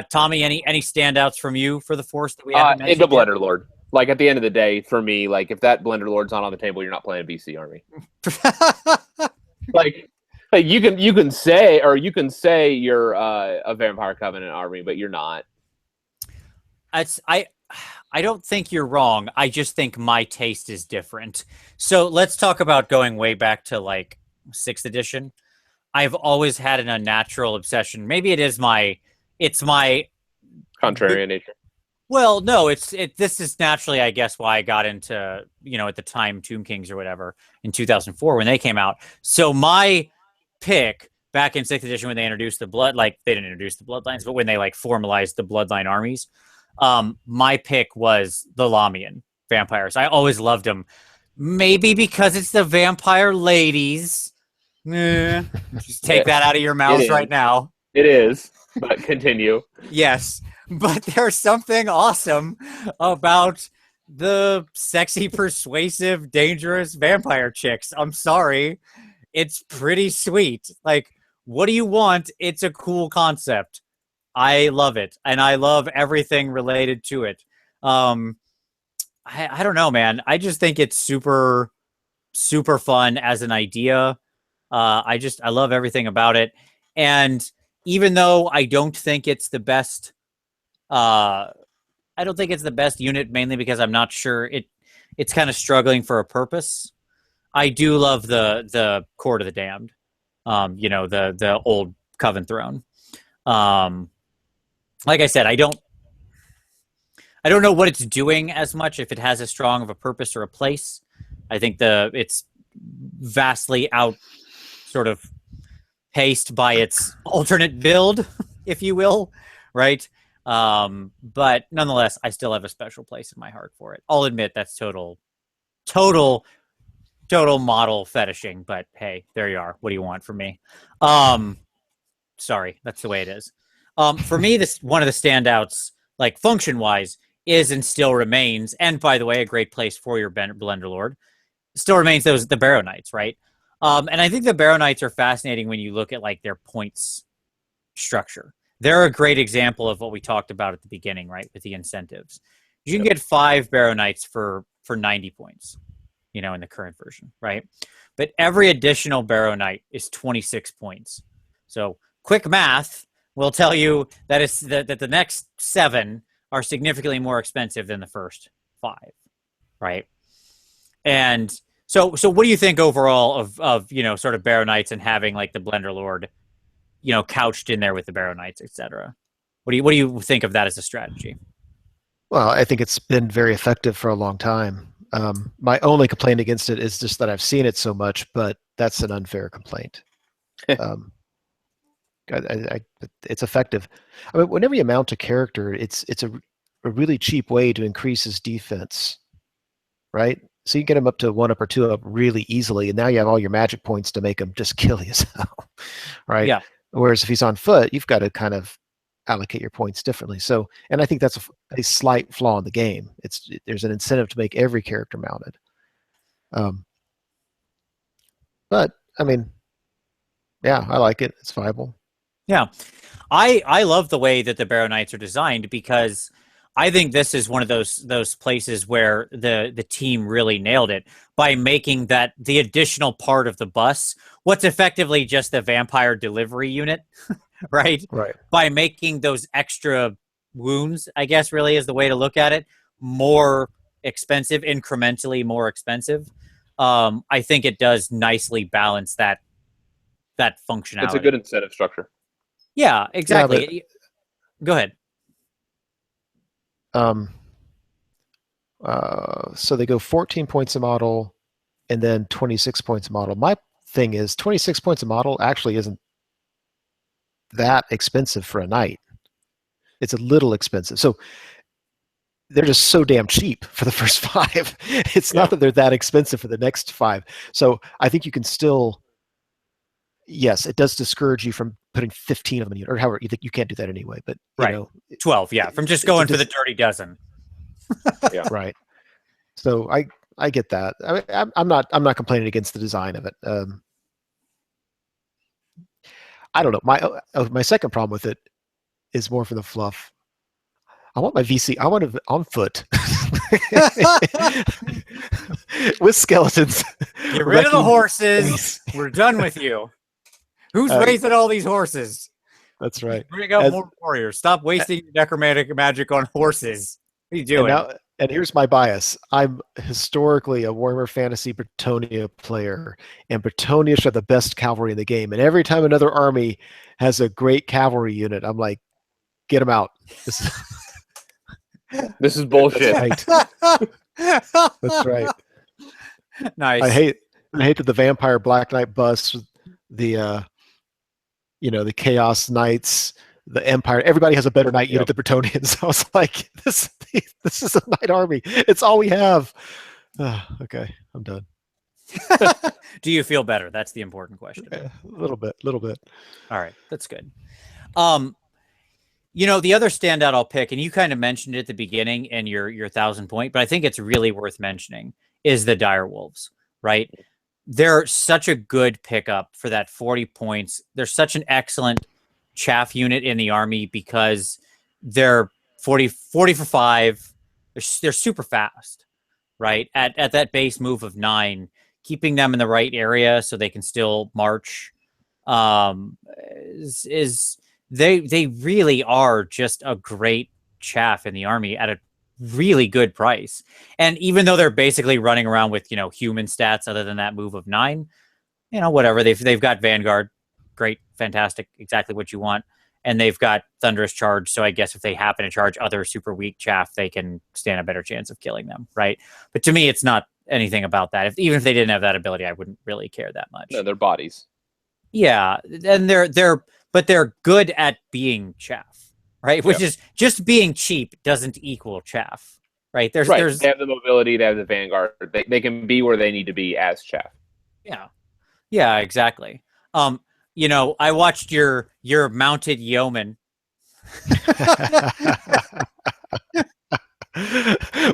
Tommy, any standouts from you for the force that we haven't mentioned? The Blender Lord. Like at the end of the day, for me, like if that Blender Lord's not on the table, you're not playing a BC army. like you can say you're a Vampire Covenant army, but you're not. I don't think you're wrong. I just think my taste is different. So let's talk about going way back to like 6th edition. I've always had an unnatural obsession. Maybe it's my contrarian nature. Well, no, this is naturally, I guess, why I got into, at the time, Tomb Kings or whatever in 2004 when they came out. So my pick back in 6th edition when they introduced the they didn't introduce the bloodlines, but when they like formalized the bloodline armies, my pick was the Lamian vampires. I always loved them. Maybe because it's the vampire ladies. Just take that out of your mouths right now. It is, but continue. Yes, but there's something awesome about the sexy, persuasive, dangerous vampire chicks. I'm sorry. It's pretty sweet. Like, what do you want? It's a cool concept. I love it, and I love everything related to it. I don't know, man. I just think it's super, super fun as an idea. I love everything about it. And even though I don't think it's the best, I don't think it's the best unit, mainly because I'm not sure it's kind of struggling for a purpose. I do love the Court of the Damned, the old Coven Throne. Like I said, I don't know what it's doing as much, if it has as strong of a purpose or a place. I think it's vastly out sort of paced by its alternate build, if you will, right? But nonetheless, I still have a special place in my heart for it. I'll admit that's total model fetishing, but hey, there you are. What do you want from me? Sorry, that's the way it is. For me, this one of the standouts, like function-wise, is and still remains, and by the way, a great place for your Blender Lord, still remains the Barrow Knights, right? And I think the Barrow Knights are fascinating when you look at like their points structure. They're a great example of what we talked about at the beginning, right? With the incentives. You can get 5 Barrow Knights for 90 points, in the current version, right? But every additional Barrow Knight is 26 points. So quick math will tell you that that the next 7 are significantly more expensive than the first 5, right? And so what do you think overall of sort of Barrow Knights and having like the Blender Lord, couched in there with the Barrow Knights, etc.? What do you think of that as a strategy? Well, I think it's been very effective for a long time. My only complaint against it is just that I've seen it so much, but that's an unfair complaint. It's effective. I mean, whenever you mount a character, it's a really cheap way to increase his defense, right? So you get him up to 1 up or 2 up really easily, and now you have all your magic points to make him just kill you, right? Yeah. Whereas if he's on foot, you've got to kind of allocate your points differently. So, and I think that's a slight flaw in the game. There's an incentive to make every character mounted. But I mean, yeah, I like it. It's viable. Yeah, I love the way that the Barrow Knights are designed, because I think this is one of those places where the team really nailed it by making that the additional part of the bus, what's effectively just the vampire delivery unit, right? Right. By making those extra wounds, I guess really is the way to look at it, more expensive, incrementally more expensive. I think it does nicely balance that functionality. It's a good incentive structure. Yeah, exactly. Yeah, Go ahead. So they go 14 points a model and then 26 points a model. My thing is 26 points a model actually isn't that expensive for a knight. It's a little expensive. So they're just so damn cheap for the first 5. It's not that they're that expensive for the next 5. So I think you can still, yes, it does discourage you from putting 15 of them in, or however, you think you can't do that anyway, but right. 12, yeah, from just going for the dirty dozen. Yeah, right. So I get that. I'm not complaining against the design of it. I don't know. My second problem with it is more for the fluff. I want my VC. I want it on foot with skeletons. Get rid of the horses. We're done with you. Who's raising all these horses? That's right. Bring out more warriors. Stop wasting your necromantic magic on horses. What are you doing? And here's my bias. I'm historically a Warhammer Fantasy Bretonnia player, and Bretonnish are the best cavalry in the game. And every time another army has a great cavalry unit, I'm like, get them out. This is bullshit. That's right. Nice. I hate that the Vampire Black Knight busts the the Chaos Knights, the Empire. Everybody has a better knight unit than Bretonnians. I was like, this is a knight army. It's all we have. Okay, I'm done. Do you feel better? That's the important question. A little bit. All right, that's good. The other standout I'll pick, and you kind of mentioned it at the beginning in your 1,000 point, but I think it's really worth mentioning, is the Dire Wolves, right? They're such a good pickup for that 40 points. They're such an excellent chaff unit in the army because they're 40 for 5. They're super fast, right? At that base move of 9, keeping them in the right area so they can still march they really are just a great chaff in the army at a really good price. And even though they're basically running around with human stats other than that move of 9, whatever, they've got Vanguard, great, fantastic, exactly what you want, and they've got Thunderous Charge, so I guess if they happen to charge other super weak chaff, they can stand a better chance of killing them, right? But to me, it's not anything about that. Even if they didn't have that ability, I wouldn't really care that much. No, they're bodies. Yeah, and they're good at being chaff, right? Which is just being cheap doesn't equal chaff, right? There's they have the mobility, they have the Vanguard. They can be where they need to be as chaff. Yeah, exactly. I watched your mounted yeoman.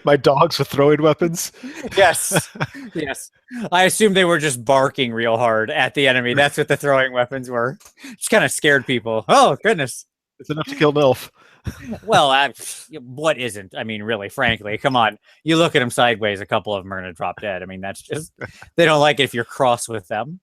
My dogs with throwing weapons. Yes. I assume they were just barking real hard at the enemy. That's what the throwing weapons were. Just kind of scared people. Oh, goodness. It's enough to kill an elf. Well, what isn't? I mean, really, frankly, come on. You look at them sideways, a couple of them are going to drop dead. I mean, that's just, they don't like it if you're cross with them.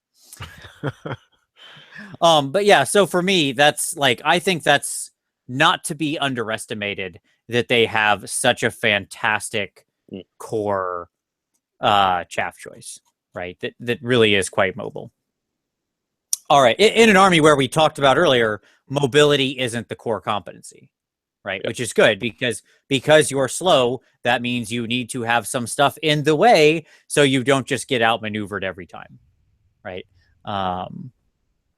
But yeah, so for me, that's I think that's not to be underestimated, that they have such a fantastic core chaff choice, right? That really is quite mobile. All right. In an army where we talked about earlier, mobility isn't the core competency, right? Yep. Which is good because you're slow. That means you need to have some stuff in the way so you don't just get outmaneuvered every time, right?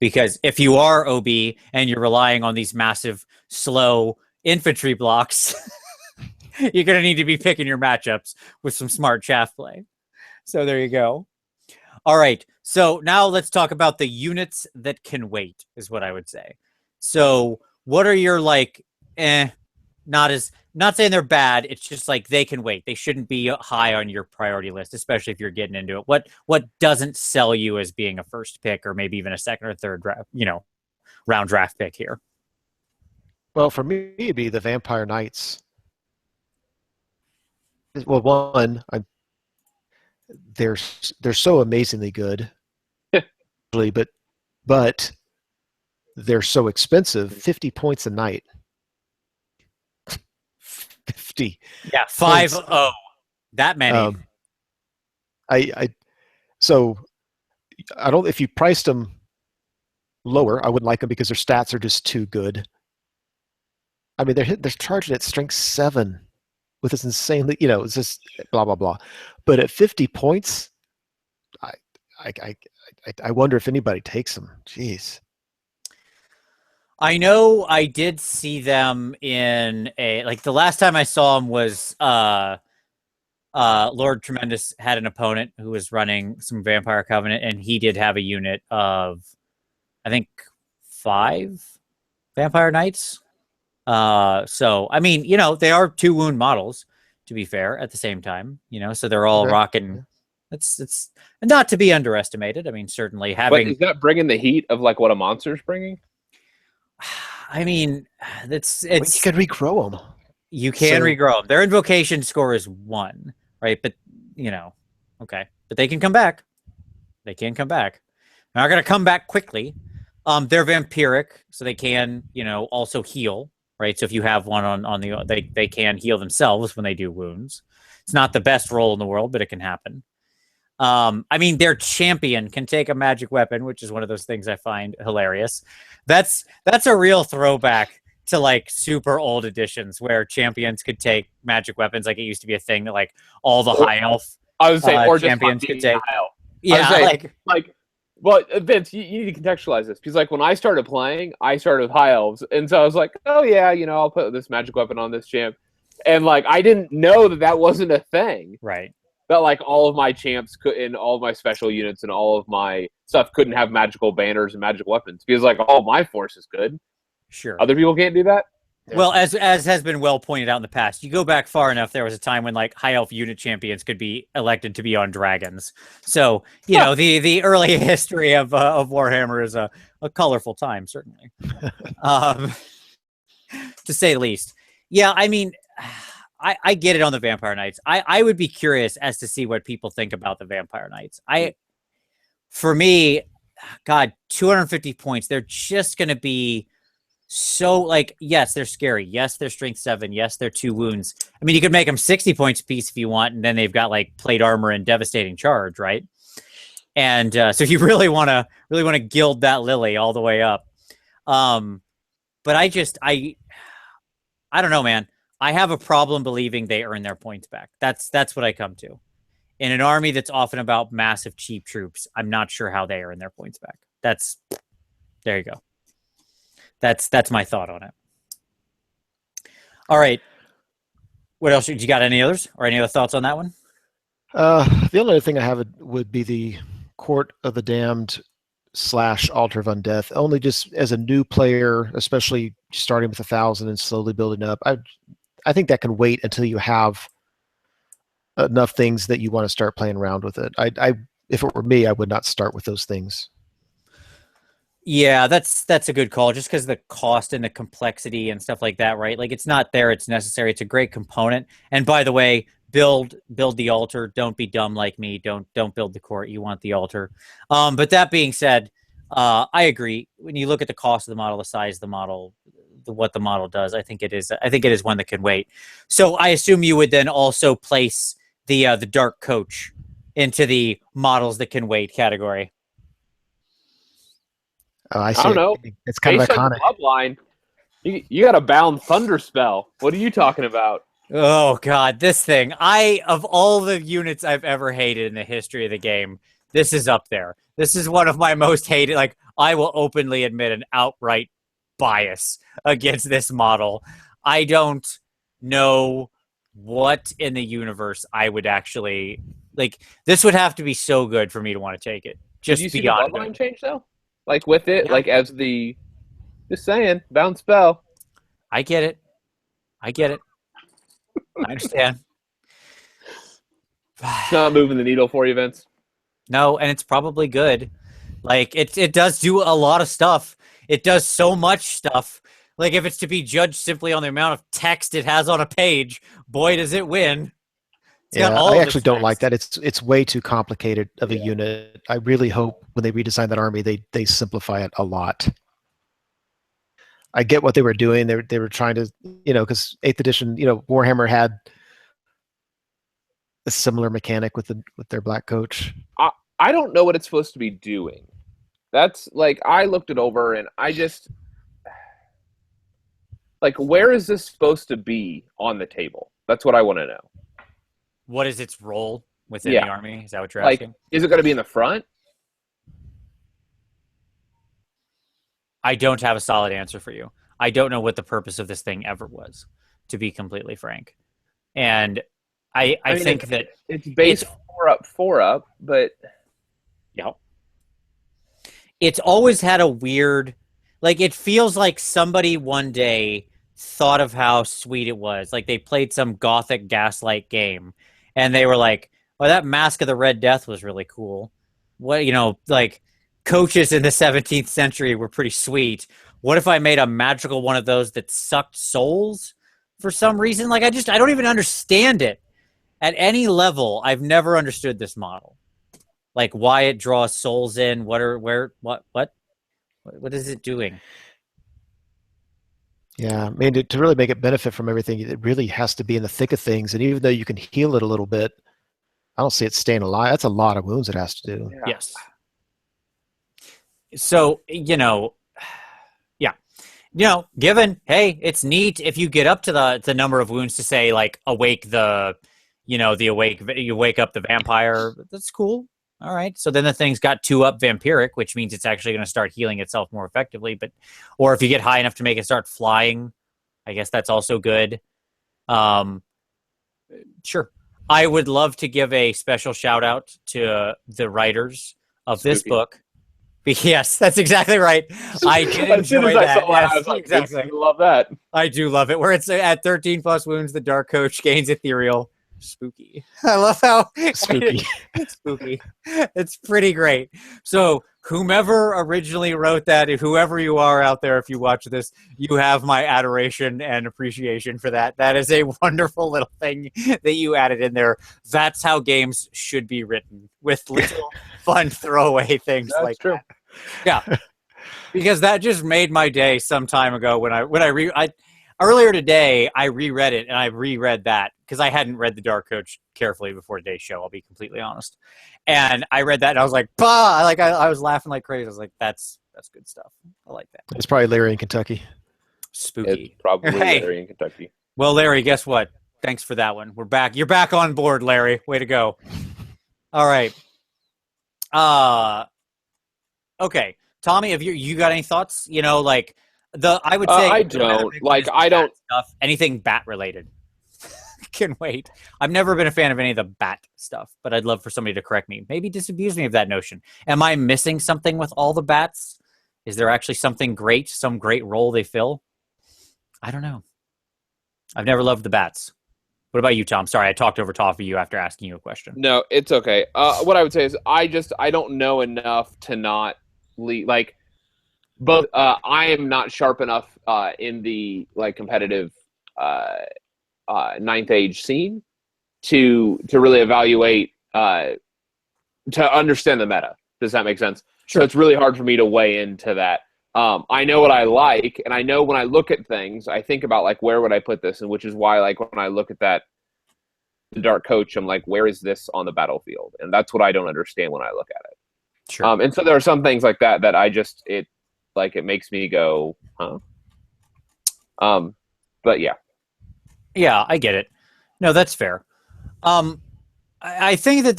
Because if you are OB and you're relying on these massive, slow infantry blocks, you're going to need to be picking your matchups with some smart chaff play. So there you go. All right. So now let's talk about the units that can wait, is what I would say. So what are your not saying they're bad. It's just they can wait. They shouldn't be high on your priority list, especially if you're getting into it. What doesn't sell you as being a first pick or maybe even a second or third round draft pick here? Well, for me, it'd be the Vampire Knights. Well, one, they're so amazingly good, but they're so expensive. 50 points a night. 50. Yeah, 5-0. That many. So I don't. If you priced them lower, I wouldn't like them because their stats are just too good. I mean, they're charging at strength 7 with this insanely, it's just blah blah blah. But at 50 points, I wonder if anybody takes them. Jeez. I know I did see them in the last time I saw them was Lord Tremendous had an opponent who was running some Vampire Covenant, and he did have a unit of, I think, 5 Vampire Knights. So I mean, they are 2 wound models, to be fair, at the same time, so they're all rocking. It's not to be underestimated. I mean, certainly having. But is that bringing the heat of what a monster's bringing? I mean, it's you can regrow them. You can regrow them. Their invocation score is 1, right? But okay, but they can come back. They can come back. They're not going to come back quickly. They're vampiric, so they can also heal, right? So if you have one on the, they can heal themselves when they do wounds. It's not the best roll in the world, but it can happen. I mean, their champion can take a magic weapon, which is one of those things I find hilarious. That's a real throwback to like super old editions where champions could take magic weapons. Like it used to be a thing that like all the high elf I would say, or champions just could take. Yeah, Yeah, well, Vince, you need to contextualize this because, like, when I started playing, I started with high elves, and so I was like, oh yeah, I'll put this magic weapon on this champ, and like, I didn't know that wasn't a thing, right? That like all of my champs could, and all of my special units, and all of my stuff couldn't have magical banners and magic weapons because like all my force is good. Sure, other people can't do that. Well, as has been well pointed out in the past, you go back far enough, there was a time when like high elf unit champions could be elected to be on dragons. So, the early history of Warhammer is a colorful time, certainly. To say the least. Yeah, I mean, I get it on the Vampire Knights. I would be curious as to see what people think about the Vampire Knights. For me, God, 250 points, they're just going to be so, like, yes, they're scary. Yes, they're strength 7. Yes, they're 2 wounds. I mean, you could make them 60 points a piece if you want, and then they've got like plate armor and devastating charge, right? And so you really want to gild that lily all the way up. But I don't know, man. I have a problem believing they earn their points back. That's what I come to. In an army that's often about massive cheap troops, I'm not sure how they earn their points back. There you go. That's my thought on it. All right. What else? You got any others or any other thoughts on that one? The only other thing I have would be the Court of the Damned / Altar of Undeath. Only just as a new player, especially starting with 1,000 and slowly building up. I think that can wait until you have enough things that you want to start playing around with it. If it were me, I would not start with those things. Yeah, that's a good call, just because the cost and the complexity and stuff like that, right? Like, it's not there, it's necessary. It's a great component. And by the way, build the altar. Don't be dumb like me. Don't build the court. You want the altar. But that being said, I agree. When you look at the cost of the model, the size of the model, what the model does, I think it is one that can wait. So I assume you would then also place the Dark Coach into the models that can wait category. I don't know. It's kind of iconic. Bloodline, you got a bound thunder spell. What are you talking about? Oh God, this thing! Of all the units I've ever hated in the history of the game, this is up there. This is one of my most hated. Like, I will openly admit an outright bias against this model. I don't know what in the universe I would actually like. This would have to be so good for me to want to take it. Just Did you see the beyond bloodline good. change though? Like with it, like as the, just saying, bound spell. I get it. I understand. It's not moving the needle for you, Vince. No, and it's probably good. Like, it does do a lot of stuff. It does so much stuff. Like, if it's to be judged simply on the amount of text it has on a page, boy, does it win. I actually don't like that. It's way too complicated of a unit. I really hope when they redesign that army, they simplify it a lot. I get what they were doing. They were trying to, because 8th edition, Warhammer had a similar mechanic with their Black Coach. I don't know what it's supposed to be doing. That's like, I looked it over and I just, like, where is this supposed to be on the table? That's what I want to know. What is its role within the army? Is that what you're like, asking? Is it going to be in the front? I don't have a solid answer for you. I don't know what the purpose of this thing ever was, to be completely frank. And I mean, think that it's based 4 up, but yeah, it's always had a weird, like, it feels like somebody one day thought of how sweet it was. Like, they played some gothic gaslight game and they were like, oh, that Mask of the Red Death was really cool. What, like, coaches in the 17th century were pretty sweet. What if I made a magical one of those that sucked souls for some reason? Like, I don't even understand it. At any level, I've never understood this model. Like, why it draws souls in, what is it doing? Yeah, I mean, to really make it benefit from everything, it really has to be in the thick of things. And even though you can heal it a little bit, I don't see it staying alive. That's a lot of wounds it has to do. Yeah. Yes. So, yeah. given, hey, it's neat if you get up to the number of wounds to say like awake the, you wake up the vampire. That's cool. All right. So then the thing's got 2 up vampiric, which means it's actually going to start healing itself more effectively. Or if you get high enough to make it start flying, I guess that's also good. Sure. I would love to give a special shout out to the writers of this book. Yes, that's exactly right. I did enjoy that. I was like, exactly. I love that. I do love it. Where it's at 13 plus wounds, the Dark Coach gains ethereal. Spooky. I love how spooky. Spooky. It's pretty great. So whomever originally wrote that, whoever you are out there, if you watch this, you have my adoration and appreciation for that. That is a wonderful little thing that you added in there. That's how games should be written, with little fun throwaway things. That's like true. That. Yeah. Because that just made my day some time ago when earlier today, I reread it, and I reread that because I hadn't read The Dark Coach carefully before today's show, I'll be completely honest. And I read that, and I was like, bah! Like, I was laughing like crazy. I was like, that's good stuff. I like that. It's probably Larry in Kentucky. Spooky. It's probably Larry in Kentucky. Well, Larry, guess what? Thanks for that one. We're back. You're back on board, Larry. Way to go. All right. Okay. Tommy, have you got any thoughts? I would say I don't I don't stuff, anything bat related. Can wait. I've never been a fan of any of the bat stuff, but I'd love for somebody to correct me. Maybe disabuse me of that notion. Am I missing something with all the bats? Is there actually something great, some great role they fill? I don't know. I've never loved the bats. What about you, Tom? Sorry, I talked over top of you after asking you a question. No, it's okay. What I would say is I don't know enough to not both I am not sharp enough in the competitive Ninth Age scene to really evaluate to understand the meta. Does that make sense? Sure. So it's really hard for me to weigh into that. I know what I like, and I know when I look at things, I think about where would I put this, and which is why when I look at the Dark Coach, I'm like, where is this on the battlefield? And that's what I don't understand when I look at it. Sure. And so there are some things like that I just it makes me go, huh? But yeah. Yeah, I get it. No, that's fair. I think that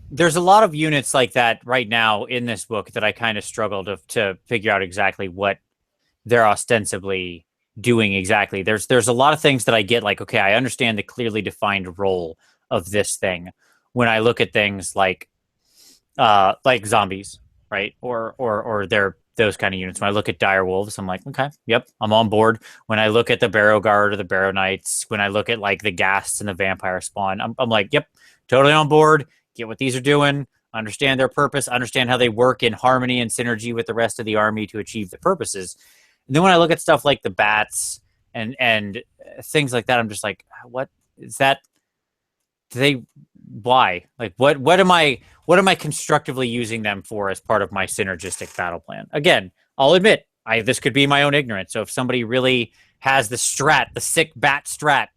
there's a lot of units like that right now in this book that I kind of struggle to figure out exactly what they're ostensibly doing exactly. There's a lot of things that I get okay, I understand the clearly defined role of this thing when I look at things like zombies, right? Or they're those kind of units. When I look at dire wolves, I'm like, okay, yep, I'm on board. When I look at the Barrow Guard or the Barrow Knights, when I look at the ghasts and the vampire spawn, I'm like, yep, totally on board. Get what these are doing, understand their purpose, understand how they work in harmony and synergy with the rest of the army to achieve the purposes. And then when I look at stuff like the bats and things like that, I'm just like, what is that? Why? What am I constructively using them for as part of my synergistic battle plan? Again, I'll admit, this could be my own ignorance. So if somebody really has the sick bat strat,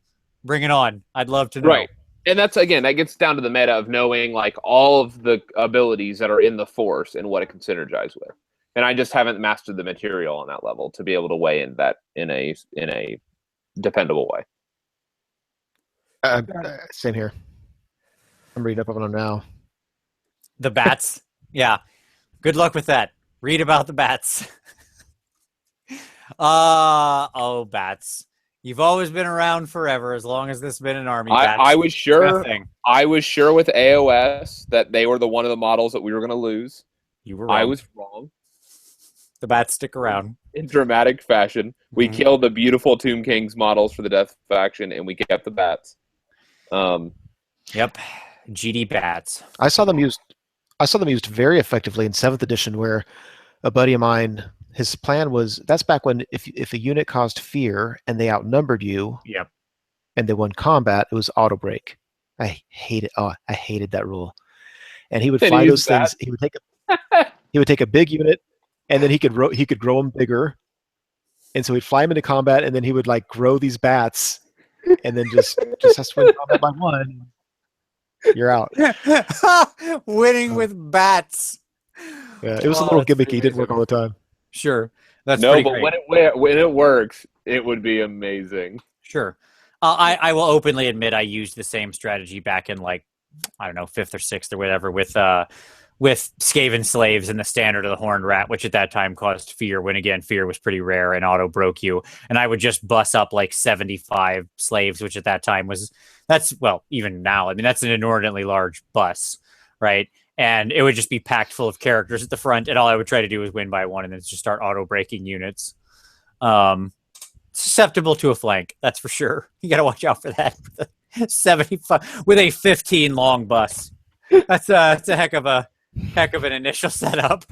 bring it on. I'd love to know. Right. And that gets down to the meta of knowing all of the abilities that are in the force and what it can synergize with. And I just haven't mastered the material on that level to be able to weigh in that in a dependable way. Same here. I'm reading up on them now. The bats? Yeah. Good luck with that. Read about the bats. Bats. You've always been around forever, as long as this has been an army. I was sure with AOS that they were one of the models that we were going to lose. You were wrong. I was wrong. The bats stick around. In dramatic fashion. We killed the beautiful Tomb Kings models for the Death faction, and we kept the bats. Yep. GD bats. I saw them used very effectively in 7th edition, where a buddy of mine, his plan was, that's back when if a unit caused fear and they outnumbered you, yep, and they won combat, it was auto break. I hated that rule. And he would fly those things. He would take a big unit, and then he could grow them bigger. And so he'd fly them into combat, and then he would grow these bats, and then just has to win combat by one. You're out. Winning with bats. Yeah, it was a little gimmicky. It didn't work all the time. Sure. That's no, pretty but great. when it works, it would be amazing. Sure. I will openly admit I used the same strategy back in like, I don't know, 5th or 6th or whatever with Skaven slaves and the standard of the Horned Rat, which at that time caused fear, when again, fear was pretty rare and auto broke you. And I would just bus up like 75 slaves, which at that time even now, I mean, that's an inordinately large bus, right? And it would just be packed full of characters at the front, and all I would try to do was win by one and then just start auto breaking units. Susceptible to a flank, that's for sure. You got to watch out for that. 75 with a 15 long bus. That's a heck of an initial setup.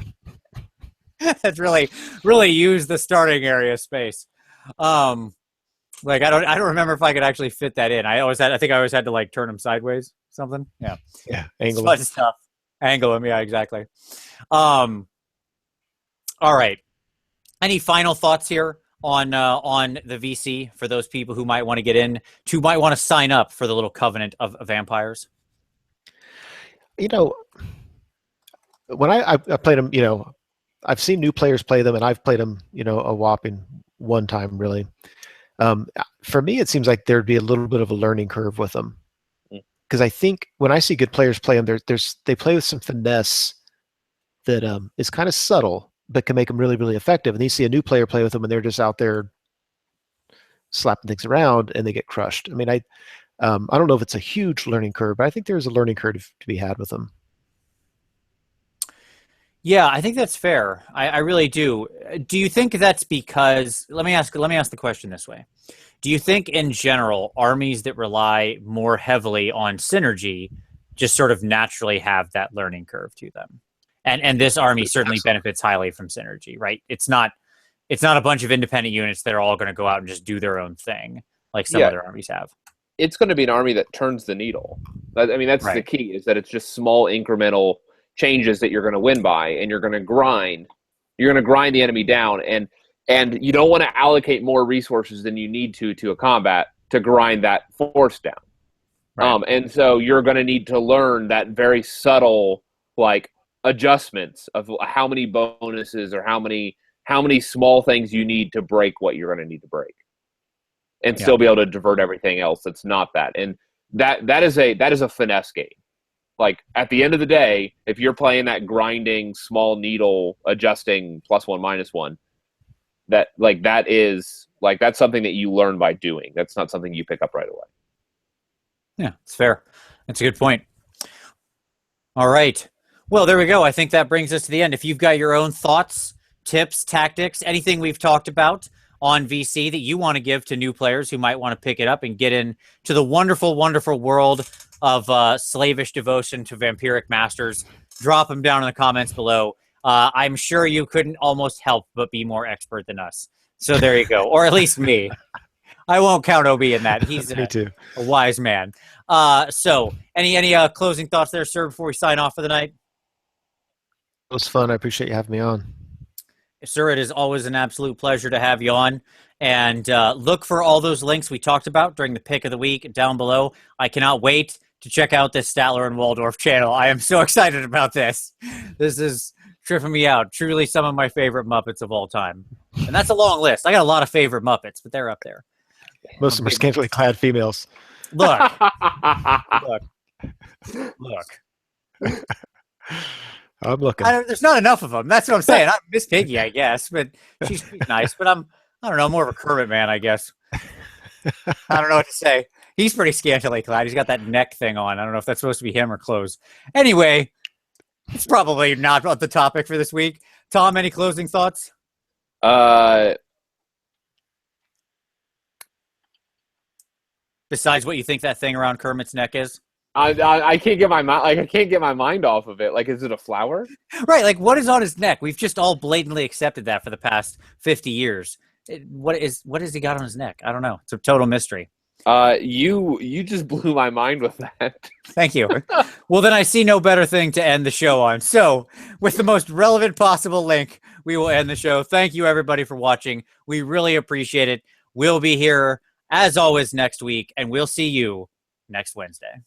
That's really used the starting area space. Like I don't remember if I could actually fit that in. I think I always had to like turn them sideways, something. Yeah, angle fun stuff. Angle them, yeah, exactly. All right. Any final thoughts here on the VC for those people who might want to get in, who might want to sign up for the little covenant of vampires? You know, when I played them, you know, I've seen new players play them, and I've played them, you know, a whopping one time, really. For me, it seems like there'd be a little bit of a learning curve with them, because I think when I see good players play them, they play with some finesse that is kind of subtle, but can make them really, really effective. And you see a new player play with them, and they're just out there slapping things around, and they get crushed. I mean, I don't know if it's a huge learning curve, but I think there's a learning curve to be had with them. Yeah, I think that's fair. I really do. Do you think that's because, let me ask the question this way. Do you think in general, armies that rely more heavily on synergy just sort of naturally have that learning curve to them? And this army certainly benefits highly from synergy, right? It's not a bunch of independent units that are all going to go out and just do their own thing like some other armies have. It's going to be an army that turns the needle. I mean, that's the key, is that it's just small incremental changes that you're going to win by, and you're going to grind the enemy down, and you don't want to allocate more resources than you need to a combat to grind that force down. And so you're going to need to learn that very subtle like adjustments of how many bonuses or how many small things you need to break what you're going to need to break, and still be able to divert everything else that's not that. And that is a finesse game. Like, at the end of the day, if you're playing that grinding, small needle, adjusting +1/-1, that's something that you learn by doing. That's not something you pick up right away. Yeah, it's fair. That's a good point. All right. Well, there we go. I think that brings us to the end. If you've got your own thoughts, tips, tactics, anything we've talked about on VC that you want to give to new players who might want to pick it up and get into the wonderful, wonderful world of slavish devotion to vampiric masters, drop them down in the comments below. I'm sure you couldn't almost help but be more expert than us. So there you go. Or at least me. I won't count OB in that. He's a wise man. So any closing thoughts there, sir, before we sign off for the night? It was fun. I appreciate you having me on. Sir, it is always an absolute pleasure to have you on. And look for all those links we talked about during the pick of the week down below. I cannot wait to check out this Statler and Waldorf channel. I am so excited about this. This is tripping me out. Truly some of my favorite Muppets of all time. And that's a long list. I got a lot of favorite Muppets, but they're up there. Most of them are scantily clad females. Look. I'm looking. There's not enough of them. That's what I'm saying. I'm Miss Piggy, I guess, but she's nice. But I don't know, more of a Kermit man, I guess. I don't know what to say. He's pretty scantily clad. He's got that neck thing on. I don't know if that's supposed to be him or clothes. Anyway, it's probably not the topic for this week. Tom, any closing thoughts? Besides what you think that thing around Kermit's neck is? I can't get my mind. Like, I can't get my mind off of it. Like, is it a flower? Right. Like, what is on his neck? We've just all blatantly accepted that for the past 50 years. What has he got on his neck? I don't know. It's a total mystery. You just blew my mind with that. Thank you. Well, then I see no better thing to end the show on. So, with the most relevant possible link, we will end the show. Thank you, everybody, for watching. We really appreciate it. We'll be here, as always, next week, and we'll see you next Wednesday.